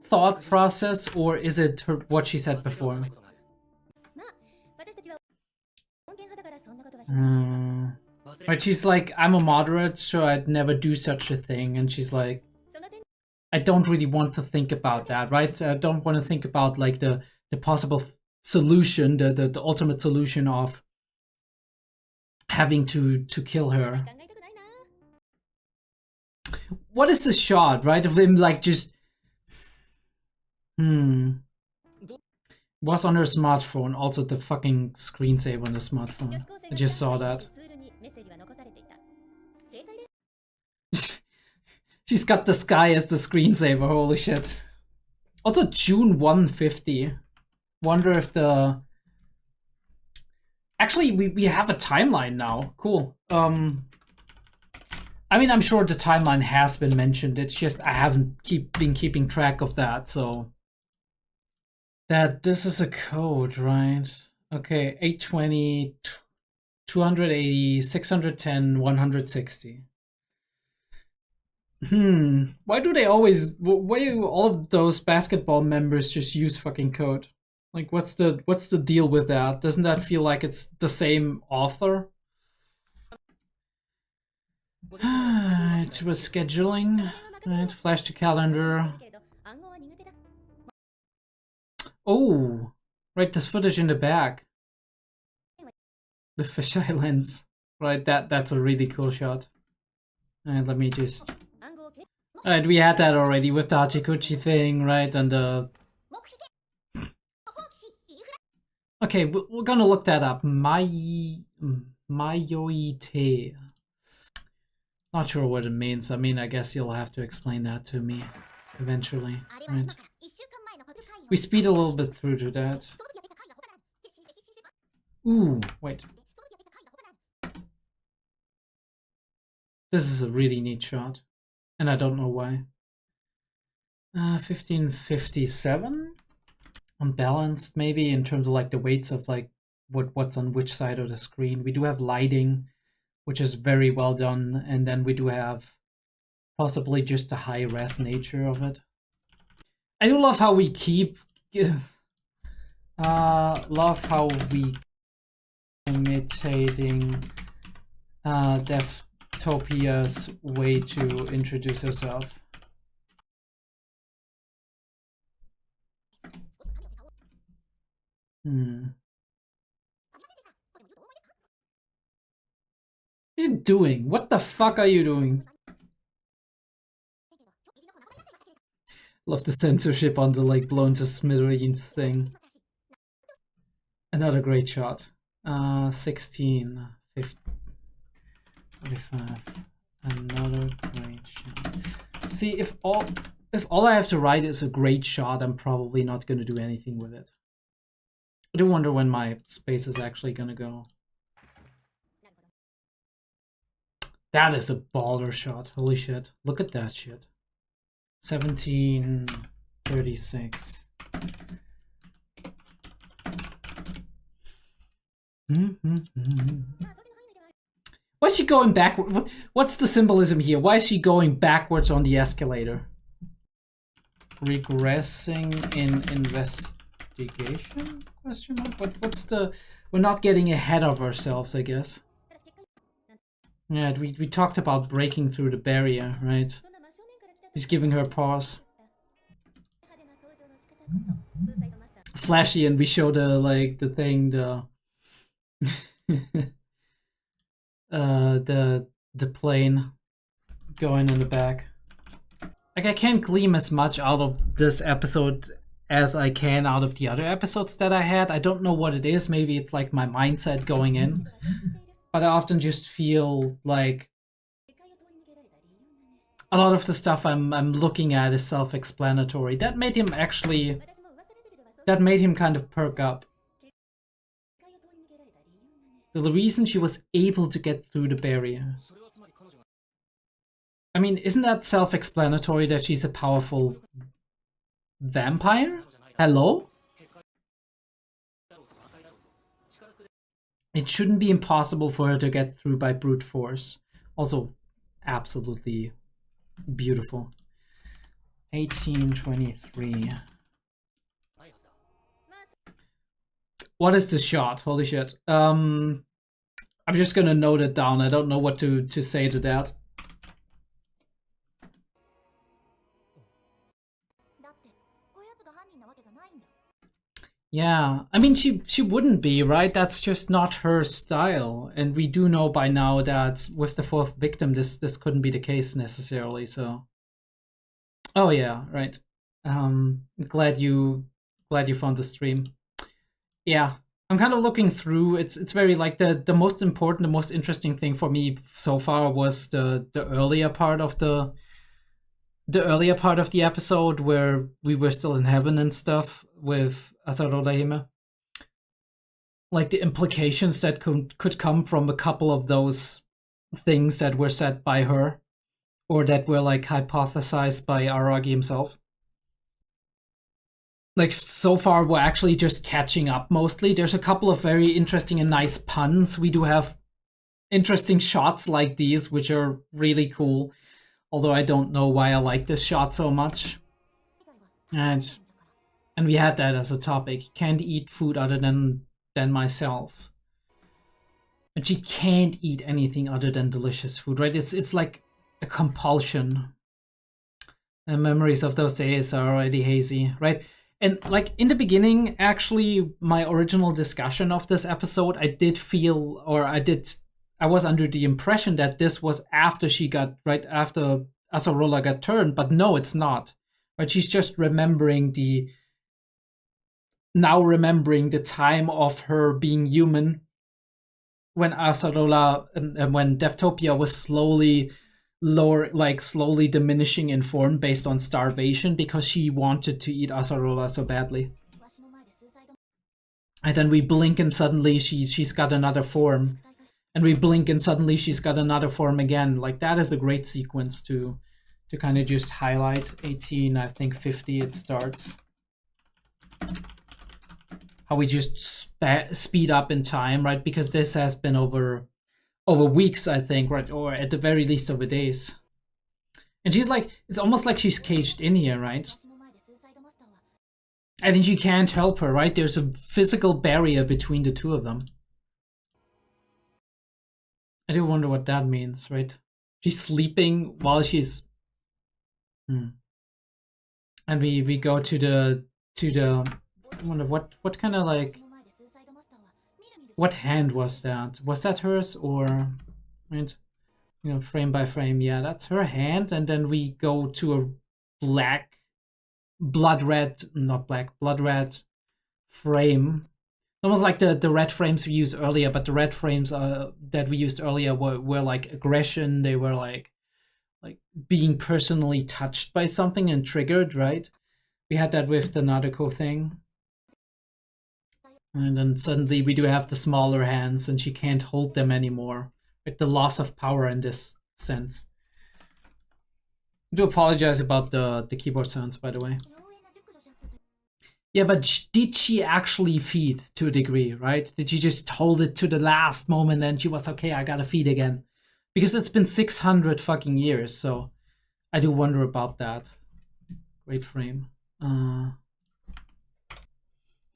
thought process, or is it what she said before? Right, she's like, I'm a moderate, so I'd never do such a thing. And she's like, I don't really want to think about that, right? I don't want to think about like the possible solution, the ultimate solution of having to kill her. What is the shot, right? Of him like just... Was on her smartphone, also the fucking screensaver on the smartphone. I just saw that. She's got the sky as the screensaver, holy shit. Also June 150. Wonder if the... Actually, we have a timeline now. Cool. I mean, I'm sure the timeline has been mentioned. It's just I haven't been keeping track of that, so... That this is a code, right? Okay, 820, 280, 610, 160. Why do they always... Why do all of those basketball members just use fucking code? Like, what's the deal with that? Doesn't that feel like it's the same author? It was scheduling. Right, flash to calendar. Oh, right, there's footage in the back. The fisheye lens. Right, that's a really cool shot. And let me just... Alright, we had that already with the Hachikuchi thing, right, and the... Okay, we're gonna look that up. Mayoite. Not sure what it means. I mean, I guess you'll have to explain that to me eventually. Right. We speed a little bit through to that. Ooh, wait. This is a really neat shot. And I don't know why. 1557? Unbalanced, maybe, in terms of like the weights of like what's on which side of the screen. We do have lighting, which is very well done, and then we do have possibly just the high-res nature of it. I do love how we keep... love how we imitating Devtopia's way to introduce herself. What are you doing? What the fuck are you doing? Love the censorship on the like blown to smithereens thing. Another great shot. 16, 15, 45. Another great shot. See, if all I have to write is a great shot, I'm probably not gonna do anything with it. I do wonder when my space is actually gonna go. That is a baller shot. Holy shit. Look at that shit. 1736. Why is she going backward? What's the symbolism here? Why is she going backwards on the escalator? Regressing in investigation? Question mark? What's the... We're not getting ahead of ourselves, I guess. Yeah, we talked about breaking through the barrier, right? He's giving her a pause. Flashy, and we show the like the thing, the the plane going in the back. Like, I can't glean as much out of this episode as I can out of the other episodes that I had. I don't know what it is. Maybe it's like my mindset going in. But I often just feel like a lot of the stuff I'm looking at is self-explanatory. That made him kind of perk up. The reason she was able to get through the barrier. I mean, isn't that self-explanatory that she's a powerful vampire? Hello? It shouldn't be impossible for her to get through by brute force. Also, absolutely beautiful. 1823. What is this shot? Holy shit. I'm just gonna note it down. I don't know what to say to that. Yeah, I mean, she wouldn't be, right? That's just not her style. And we do know by now that with the fourth victim, this couldn't be the case necessarily, so... Oh yeah, right. Glad you found the stream. Yeah, I'm kind of looking through. It's very like the most important, the most interesting thing for me so far was the earlier part of the episode where we were still in heaven and stuff with Acerola. Like the implications that could come from a couple of those things that were said by her, or that were like hypothesized by Aragi himself. Like, so far we're actually just catching up mostly. There's a couple of very interesting and nice puns. We do have interesting shots like these, which are really cool. Although I don't know why I like this shot so much. And we had that as a topic. Can't eat food other than myself. And she can't eat anything other than delicious food, right? It's like a compulsion. And memories of those days are already hazy, right? And like in the beginning, actually, my original discussion of this episode, I did feel, or I was under the impression that this was after she got, right after Acerola got turned, but no, it's not. Right? She's just remembering the time of her being human when Acerola, when Devtopia was slowly diminishing in form based on starvation because she wanted to eat Acerola so badly. And then we blink and suddenly she's got another form. And we blink and suddenly she's got another form again. Like, that is a great sequence to kind of just highlight. 18, I think 50 it starts. How we just speed up in time, right? Because this has been over weeks, I think, right? Or at the very least over days. And she's like, it's almost like she's caged in here, right? I think you can't help her, right? There's a physical barrier between the two of them. I do wonder what that means, right? She's sleeping while she's. And we go to the. I wonder what kind of like. What hand was that? Was that hers or, right? You know, frame by frame. Yeah, that's her hand, and then we go to a blood red frame. Almost like the red frames we used earlier, but the red frames that we used earlier were like aggression. They were like being personally touched by something and triggered, right? We had that with the Nadeko thing. And then suddenly we do have the smaller hands and she can't hold them anymore. Like the loss of power in this sense. I do apologize about the keyboard sounds, by the way. Yeah, but did she actually feed to a degree, right? Did she just hold it to the last moment and she was okay, I gotta feed again? Because it's been 600 fucking years, so I do wonder about that. Great frame.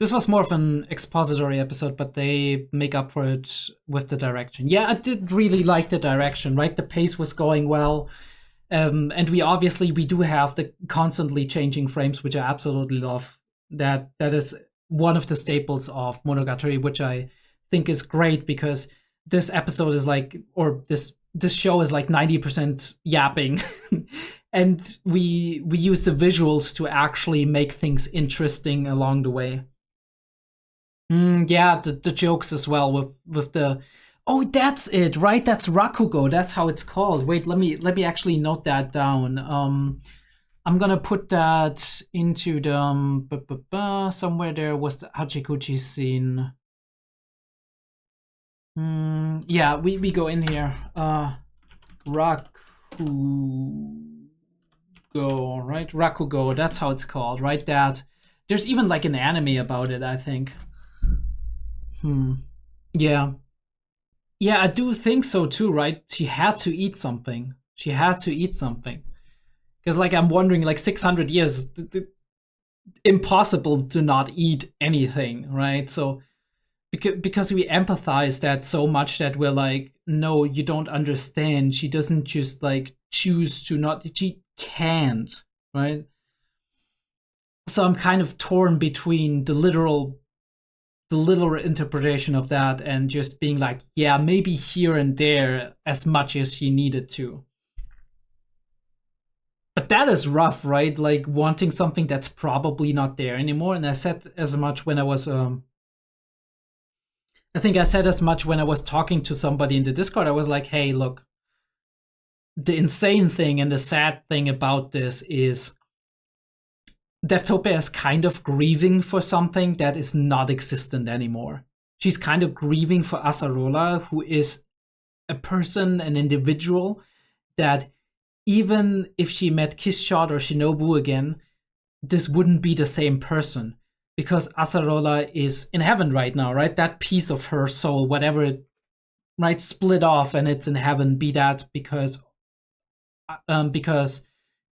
This was more of an expository episode, but they make up for it with the direction. Yeah, I did really like the direction, right? The pace was going well. And we do have the constantly changing frames, which I absolutely love. That is one of the staples of Monogatari, which I think is great because this episode is like, or this show is like 90% yapping. And we use the visuals to actually make things interesting along the way. Yeah, the jokes as well with the, oh, that's it, right? That's Rakugo. That's how it's called. Wait, let me actually note that down. I'm gonna put that into the somewhere there was the Hachikuchi scene. Yeah, we go in here. Rakugo, right? Rakugo, that's how it's called, right? That there's even like an anime about it, I think. Yeah. Yeah, I do think so too, right? She had to eat something. Because like I'm wondering, like 600 years, impossible to not eat anything, right? So because we empathize that so much that we're like, no, you don't understand. She doesn't just like choose to not. She can't, right? So I'm kind of torn between the literal interpretation of that and just being like, yeah, maybe here and there as much as she needed to. But that is rough, right? Like wanting something that's probably not there anymore. And I said as much when I was I think I said as much when I was talking to somebody in the Discord. I was like, hey, look, the insane thing and the sad thing about this is Deftopia is kind of grieving for something that is not existent anymore. She's kind of grieving for Acerola, who is a person, an individual, that even if she met Kissshot or Shinobu again, this wouldn't be the same person. Because Acerola is in heaven right now, right? That piece of her soul, whatever it, right, split off and it's in heaven, be that because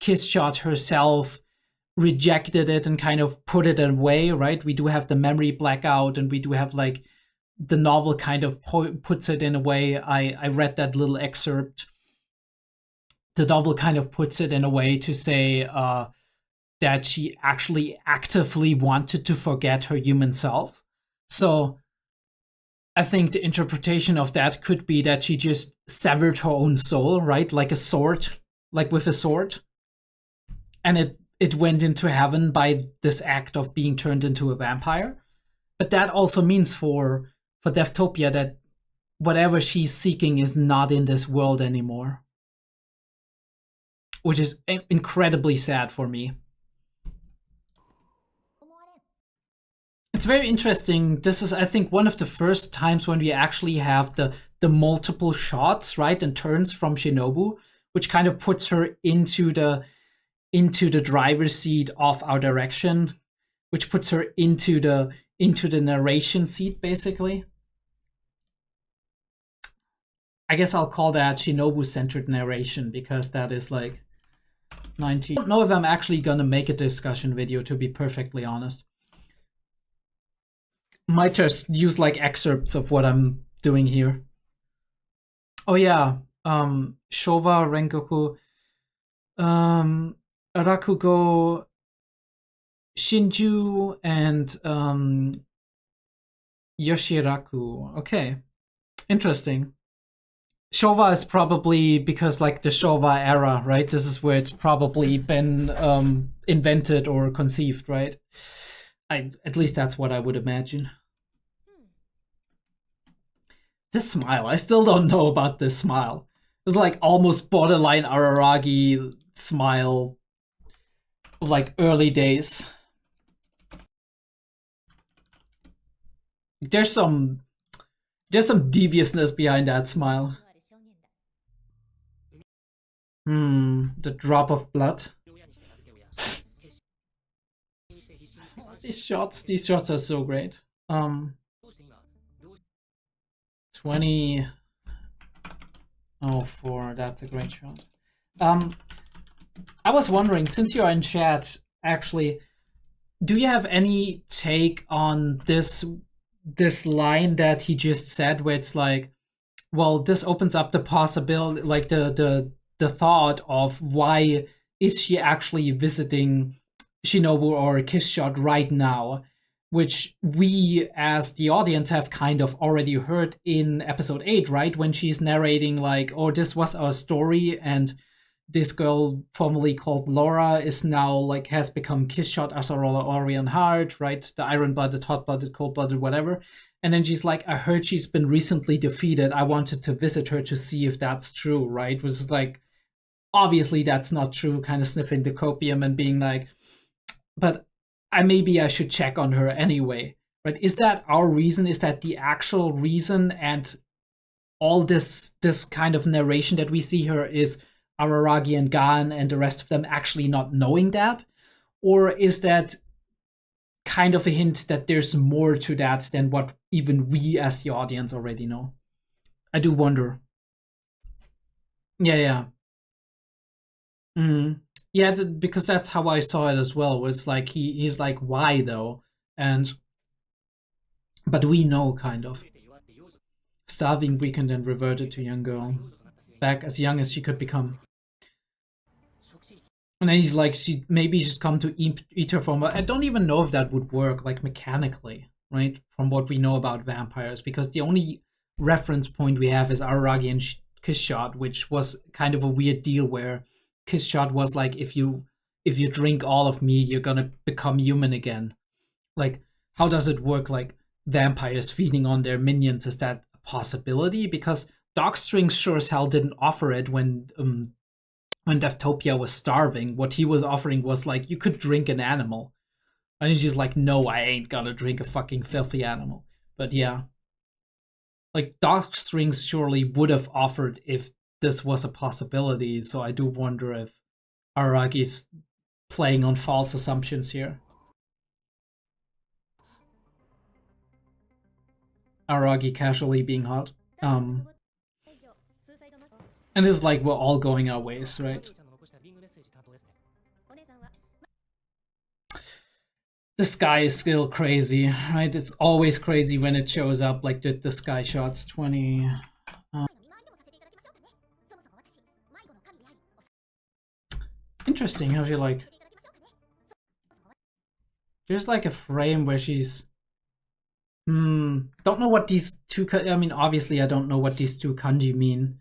Kissshot herself rejected it and kind of put it away, right? We do have the memory blackout and we do have like the novel kind of puts it in a way. I read that little excerpt. The novel kind of puts it in a way to say that she actually actively wanted to forget her human self. So I think the interpretation of that could be that she just severed her own soul, right? Like a sword, like with a sword. And it went into heaven by this act of being turned into a vampire. But that also means for Deftopia that whatever she's seeking is not in this world anymore. Which is incredibly sad for me. It's very interesting. This is, I think, one of the first times when we actually have the multiple shots, right, and turns from Shinobu, which kind of puts her into the driver's seat of our direction, which puts her into the narration seat, basically. I guess I'll call that Shinobu-centered narration because that is like 90. I don't know if I'm actually gonna make a discussion video, to be perfectly honest. Might just use like excerpts of what I'm doing here. Oh yeah, Showa, Rengoku, Rakugo, Shinju, and Yoshiraku. Okay, interesting. Showa is probably because like the Showa era, right? This is where it's probably been invented or conceived, right? At least that's what I would imagine. This smile, I still don't know about this smile. It's like almost borderline Araragi smile of like early days. There's some deviousness behind that smile. The drop of blood. These shots are so great. 2004, that's a great shot. I was wondering, since you're in chat, actually, do you have any take on this line that he just said, where it's like, well, this opens up the possibility, like the thought of why is she actually visiting Shinobu or Kishshot right now, which we as the audience have kind of already heard in episode 8, right? When she's narrating like, oh, this was our story, and this girl formerly called Laura is now like has become Kishshot, Acerola, Orion Heart, right? The iron-blooded, hot-blooded, cold-blooded, whatever. And then she's like, I heard she's been recently defeated. I wanted to visit her to see if that's true, right? Which is like, obviously that's not true, kind of sniffing the copium and being like, but maybe I should check on her anyway, right? Is that our reason? Is that the actual reason? And all this kind of narration that we see here is Araragi and Gaan and the rest of them actually not knowing that? Or is that kind of a hint that there's more to that than what even we as the audience already know? I do wonder. Yeah. Yeah, because that's how I saw it as well. Was like he's like, why though? But we know, kind of. Starving, weakened, and reverted to young girl, back as young as she could become. And then he's like, maybe she's come to eat her from. I don't even know if that would work, like mechanically, right? From what we know about vampires, because the only reference point we have is Araragi and Kishshot, which was kind of a weird deal where Kishshot was like, if you drink all of me, you're gonna become human again. Like, how does it work? Like vampires feeding on their minions, is that a possibility? Because Dogstrings sure as hell didn't offer it when Deftopia was starving. What he was offering was like, you could drink an animal. And he's just like, no, I ain't gonna drink a fucking filthy animal. But yeah. Like, Dogstrings surely would have offered if this was a possibility, so I do wonder if Aragi's playing on false assumptions here. Aragi casually being hot. And it's like we're all going our ways, right? The sky is still crazy, right? It's always crazy when it shows up, like the sky shots. 20... Interesting how she like... There's like a frame where she's... don't know what these two... I mean, obviously I don't know what these two kanji mean.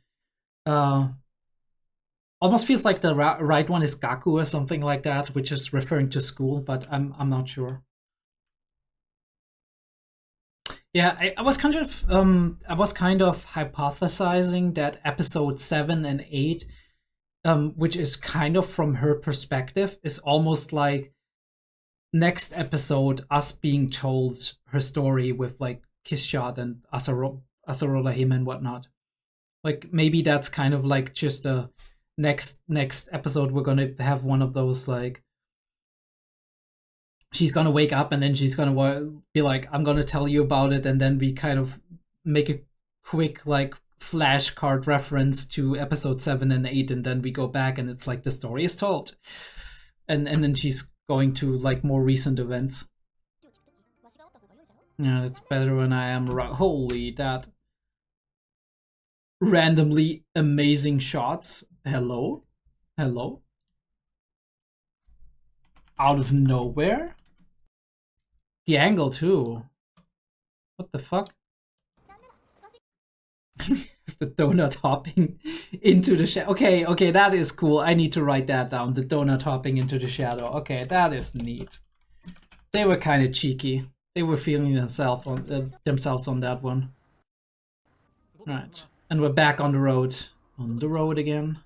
Almost feels like the right one is Gaku or something like that, which is referring to school, but I'm not sure. Yeah, I was kind of hypothesizing that episode 7 and 8, which is kind of from her perspective, is almost like next episode us being told her story with like Kishshot and Acerola him and whatnot. Like maybe that's kind of like just a next episode we're gonna have one of those, like she's gonna wake up and then she's gonna be like, I'm gonna tell you about it, and then we kind of make a quick like flashcard reference to episode 7 and 8, and then we go back and it's like the story is told, and then she's going to like more recent events. Yeah, it's better when I am holy, that randomly amazing shots. Hello? Hello? Out of nowhere? The angle too. What the fuck? The donut hopping into the shadow. Okay, that is cool. I need to write that down. The donut hopping into the shadow. Okay, that is neat. They were kind of cheeky. They were feeling themselves on that one. Right, and we're back on the road. On the road again.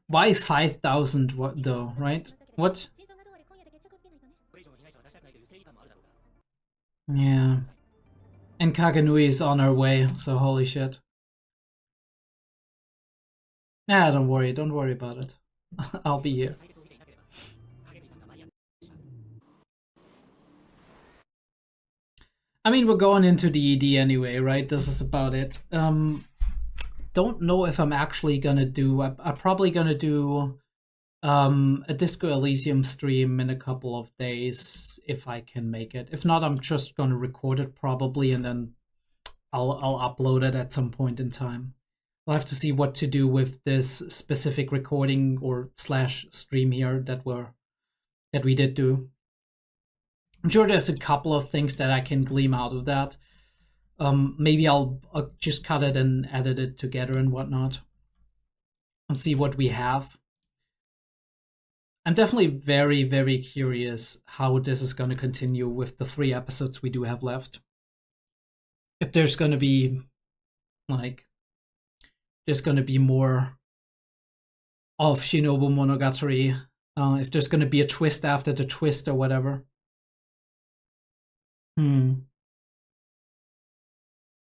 Why 5,000 though, right? What? Yeah. And Kaganui is on her way, so holy shit. Nah, don't worry about it. I'll be here. I mean, we're going into the ED anyway, right? This is about it. Don't know if I'm actually gonna do... I'm probably gonna do a Disco Elysium stream in a couple of days, if I can make it. If not, I'm just gonna record it probably, and then I'll upload it at some point in time. I'll have to see what to do with this specific recording or slash stream here that we did do. I'm sure there's a couple of things that I can glean out of that. Maybe I'll just cut it and edit it together and whatnot, and see what we have. I'm definitely very, very curious how this is going to continue with the 3 episodes we do have left. If there's going to be, like, there's going to be more of Shinobumonogatari, if there's going to be a twist after the twist or whatever.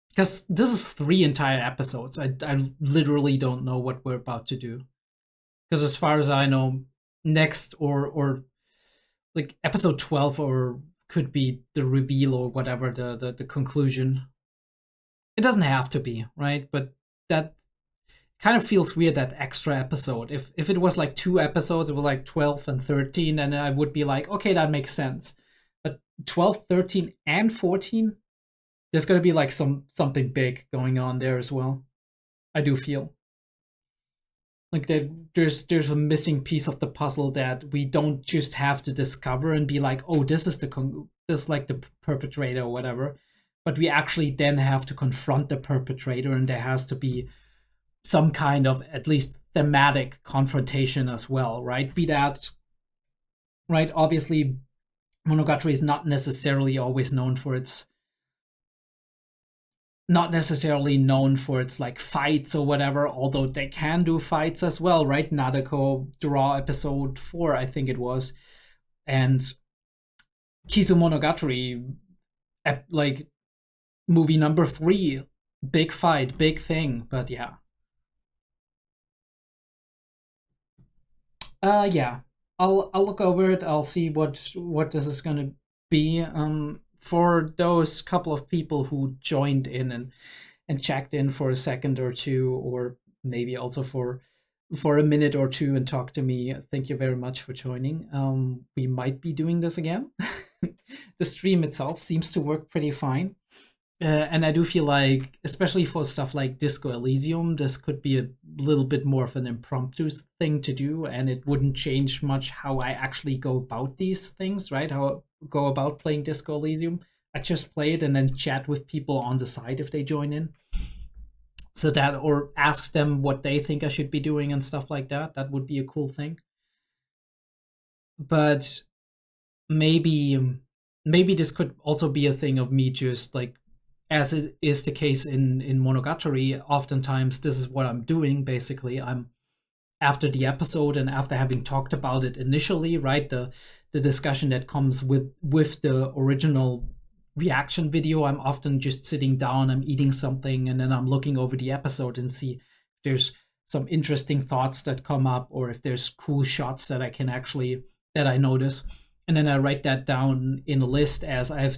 Because this is 3 entire episodes. I literally don't know what we're about to do. Because as far as I know, next or like episode 12 or could be the reveal or whatever, the conclusion. It doesn't have to be, right? But that kind of feels weird, that extra episode. If it was like 2 episodes, it was like 12 and 13, and I would be like, okay, that makes sense. But 12, 13, and 14, there's gonna be like something big going on there as well. I do feel like there's a missing piece of the puzzle that we don't just have to discover and be like, oh, this is like the perpetrator or whatever, but we actually then have to confront the perpetrator, and there has to be some kind of at least thematic confrontation as well, right? Be that, right? Obviously, Monogatari is not necessarily always known for its like fights or whatever, although they can do fights as well, right? Nadeko Draw episode 4, I think it was, and Kizumonogatari, like movie number 3, big fight, big thing. But yeah, I'll look over it. I'll see what this is gonna be. For those couple of people who joined in and checked in for a second or two, or maybe also for a minute or two and talked to me, thank you very much for joining. We might be doing this again. The stream itself seems to work pretty fine. And I do feel like, especially for stuff like Disco Elysium, this could be a little bit more of an impromptu thing to do, and it wouldn't change much how I actually go about these things, right? How I go about playing Disco Elysium. I just play it and then chat with people on the side if they join in. So that, or ask them what they think I should be doing and stuff like that. That would be a cool thing. But maybe this could also be a thing of me just like, as it is the case in Monogatari, oftentimes this is what I'm doing, basically. I'm, after the episode and after having talked about it initially, right, the discussion that comes with the original reaction video, I'm often just sitting down, I'm eating something, and then I'm looking over the episode and see if there's some interesting thoughts that come up, or if there's cool shots that I notice. And then I write that down in a list, as I've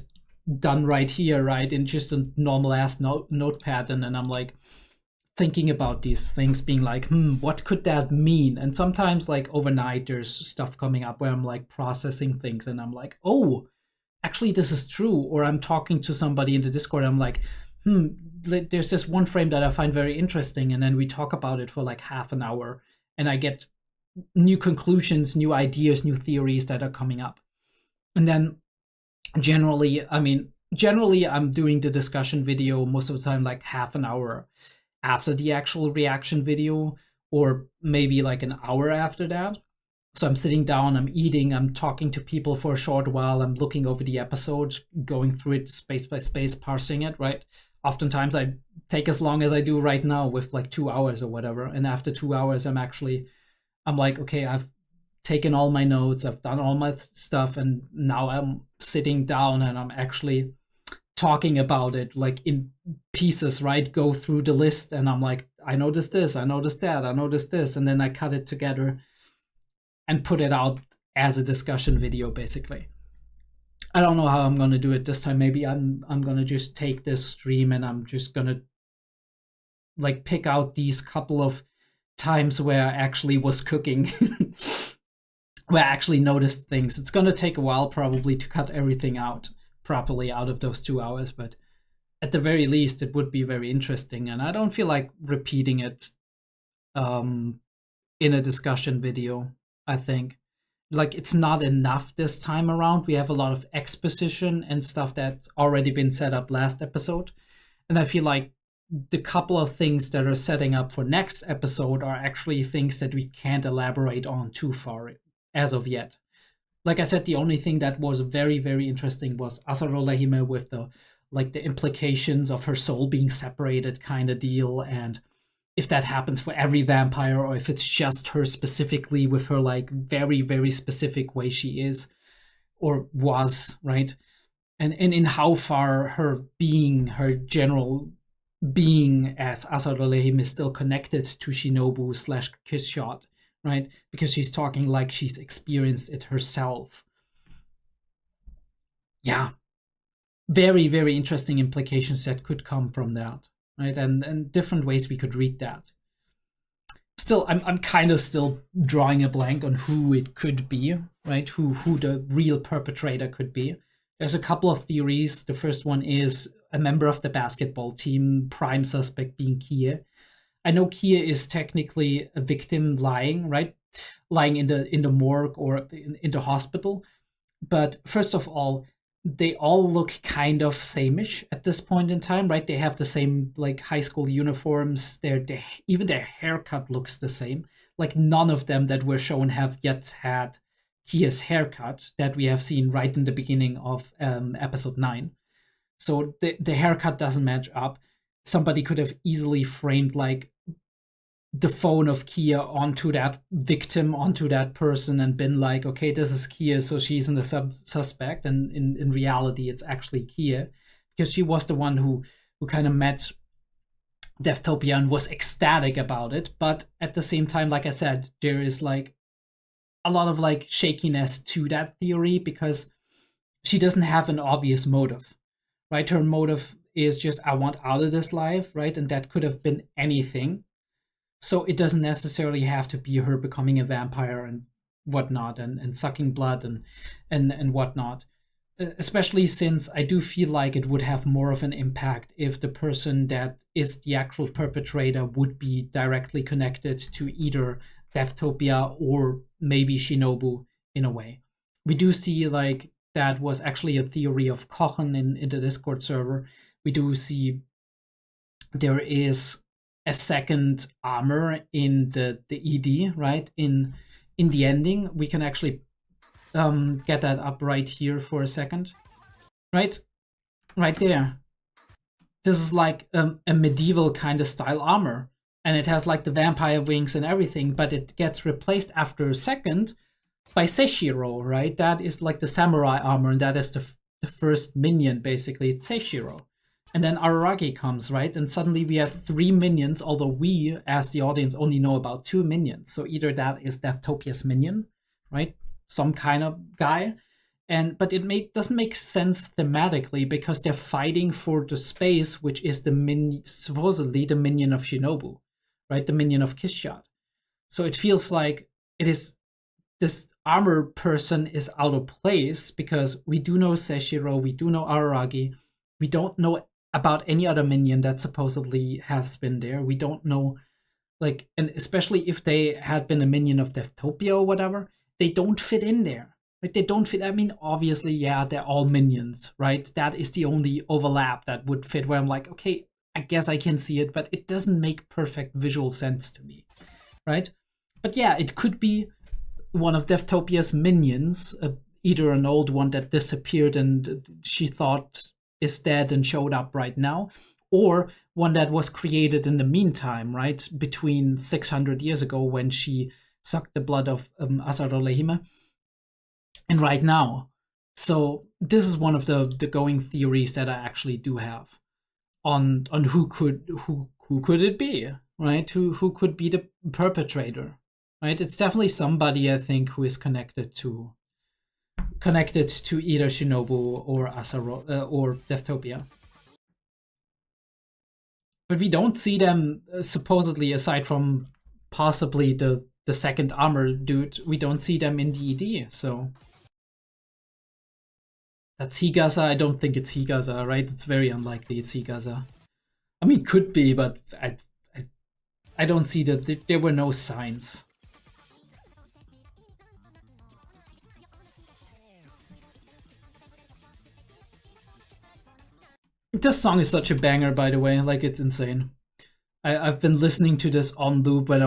done right here, right, in just a normal ass notepad, and then I'm like thinking about these things, being like, what could that mean? And sometimes, like, overnight there's stuff coming up where I'm like processing things, and I'm like, oh, actually this is true. Or I'm talking to somebody in the Discord, I'm like, there's this one frame that I find very interesting, and then we talk about it for like half an hour, and I get new conclusions, new ideas, new theories that are coming up. And then generally I'm doing the discussion video most of the time like half an hour after the actual reaction video, or maybe like an hour after that. So I'm sitting down, I'm eating, I'm talking to people for a short while, I'm looking over the episode, going through it space by space, parsing it, right? Oftentimes I take as long as I do right now with like 2 hours or whatever. And after 2 hours, I'm like, okay, I've taken all my notes, I've done all my stuff, and now I'm sitting down and I'm actually talking about it like in pieces, right? Go through the list, and I'm like, I noticed this, I noticed that, I noticed this, and then I cut it together and put it out as a discussion video, basically. I don't know how I'm gonna do it this time. Maybe I'm gonna just take this stream and I'm just gonna like pick out these couple of times where I actually was cooking, where I actually noticed things. It's gonna take a while probably to cut everything out properly out of those 2 hours, but at the very least it would be very interesting, and I don't feel like repeating it in a discussion video. I think like it's not enough this time around. We have a lot of exposition and stuff that's already been set up last episode, and I feel like the couple of things that are setting up for next episode are actually things that we can't elaborate on too far as of yet. Like I said, the only thing that was very, very interesting was Acerola Hime with the implications of her soul being separated kind of deal, and if that happens for every vampire or if it's just her specifically with her like very, very specific way she is or was, right? And in how far her general being as Acerola Hime is still connected to Shinobu / Kiss Shot, right? Because she's talking like she's experienced it herself. Yeah. Very, very interesting implications that could come from that, right? And different ways we could read that. Still, I'm kind of still drawing a blank on who it could be, right? Who the real perpetrator could be. There's a couple of theories. The first one is a member of the basketball team, prime suspect being Kie. I know Kie is technically a victim lying, right? Lying in the morgue or in the hospital. But first of all, they all look kind of sameish at this point in time, right? They have the same like high school uniforms. Even their haircut looks the same. Like none of them that were shown have yet had Kie's haircut that we have seen right in the beginning of episode 9. So the haircut doesn't match up. Somebody could have easily framed like the phone of Kia onto that victim, onto that person, and been like, okay, this is Kia, so she's in the suspect. And in reality, it's actually Kia, because she was the one who kind of met Deftopia and was ecstatic about it. But at the same time, like I said, there is like a lot of like shakiness to that theory because she doesn't have an obvious motive, right? Her motive is just, I want out of this life, right? And that could have been anything. So it doesn't necessarily have to be her becoming a vampire and whatnot, and sucking blood and whatnot. Especially since I do feel like it would have more of an impact if the person that is the actual perpetrator would be directly connected to either Deftopia or maybe Shinobu in a way. We do see like that was actually a theory of Kochen in the Discord server. We do see there is a second armor in the ED, right? In the ending, we can actually get that up right here for a second, right there. This is like a medieval kind of style armor, and it has like the vampire wings and everything, but it gets replaced after a second by Seishiro, right? That is like the samurai armor, and that is the first minion, basically. It's Seishiro. And then Araragi comes, right? And suddenly we have 3 minions, although we, as the audience, only know about 2 minions. So either that is Deftopia's minion, right? Some kind of guy. But it doesn't make sense thematically because they're fighting for the space, which is supposedly the minion of Shinobu, right? The minion of Kishshot. So it feels like this armor person is out of place because we do know Seishiro, we do know Araragi, we don't know about any other minion that supposedly has been there. We don't know, like, and especially if they had been a minion of Deftopia or whatever, they don't fit in there. Like, they don't fit. I mean, obviously, yeah, they're all minions, right? That is the only overlap that would fit where I'm like, okay, I guess I can see it, but it doesn't make perfect visual sense to me, right? But yeah, it could be one of Deftopia's minions, either an old one that disappeared and she thought is dead and showed up right now, or one that was created in the meantime, right? Between 600 years ago when she sucked the blood of Acerola and right now. So this is one of the going theories that I actually do have on who could it be, right? Who could be the perpetrator, right? It's definitely somebody, I think, who is connected to either Shinobu or Acerola or Deftopia. But we don't see them supposedly, aside from possibly the second armor dude, we don't see them in the ED, so that's Higasa. I don't think it's Higasa, right? It's very unlikely it's Higasa. I mean, could be, but I don't see that. There were no signs. This song is such a banger, by the way. Like, it's insane. I've been listening to this on loop when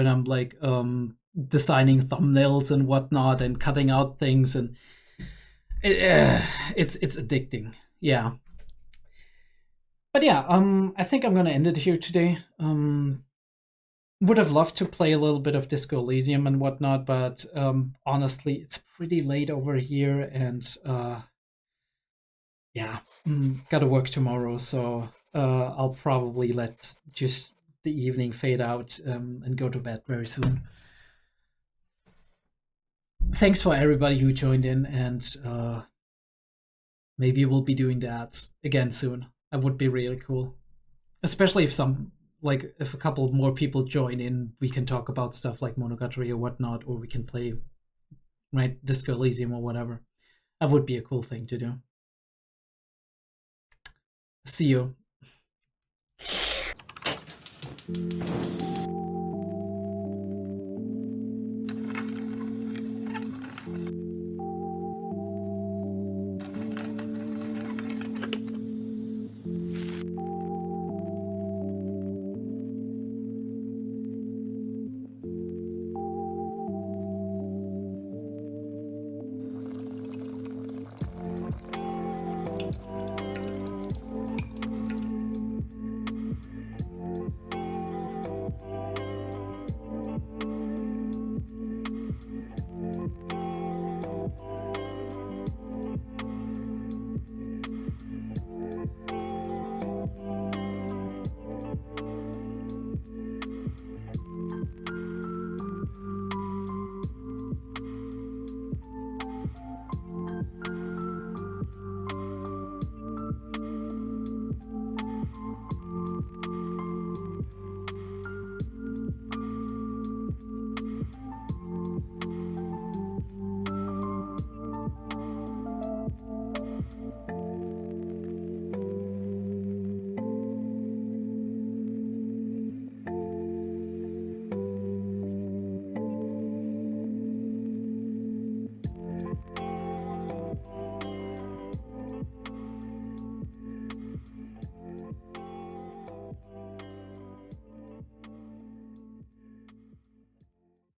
I'm like designing thumbnails and whatnot and cutting out things, and it's addicting. Yeah. But yeah, I think I'm gonna end it here today. Would have loved to play a little bit of Disco Elysium and whatnot, but honestly, it's pretty late over here, and yeah, gotta work tomorrow, so I'll probably let just the evening fade out and go to bed very soon. Thanks for everybody who joined in, and maybe we'll be doing that again soon. That would be really cool. Especially if if a couple more people join in, we can talk about stuff like Monogatari or whatnot, or we can play, right, Disco Elysium or whatever. That would be a cool thing to do. See you.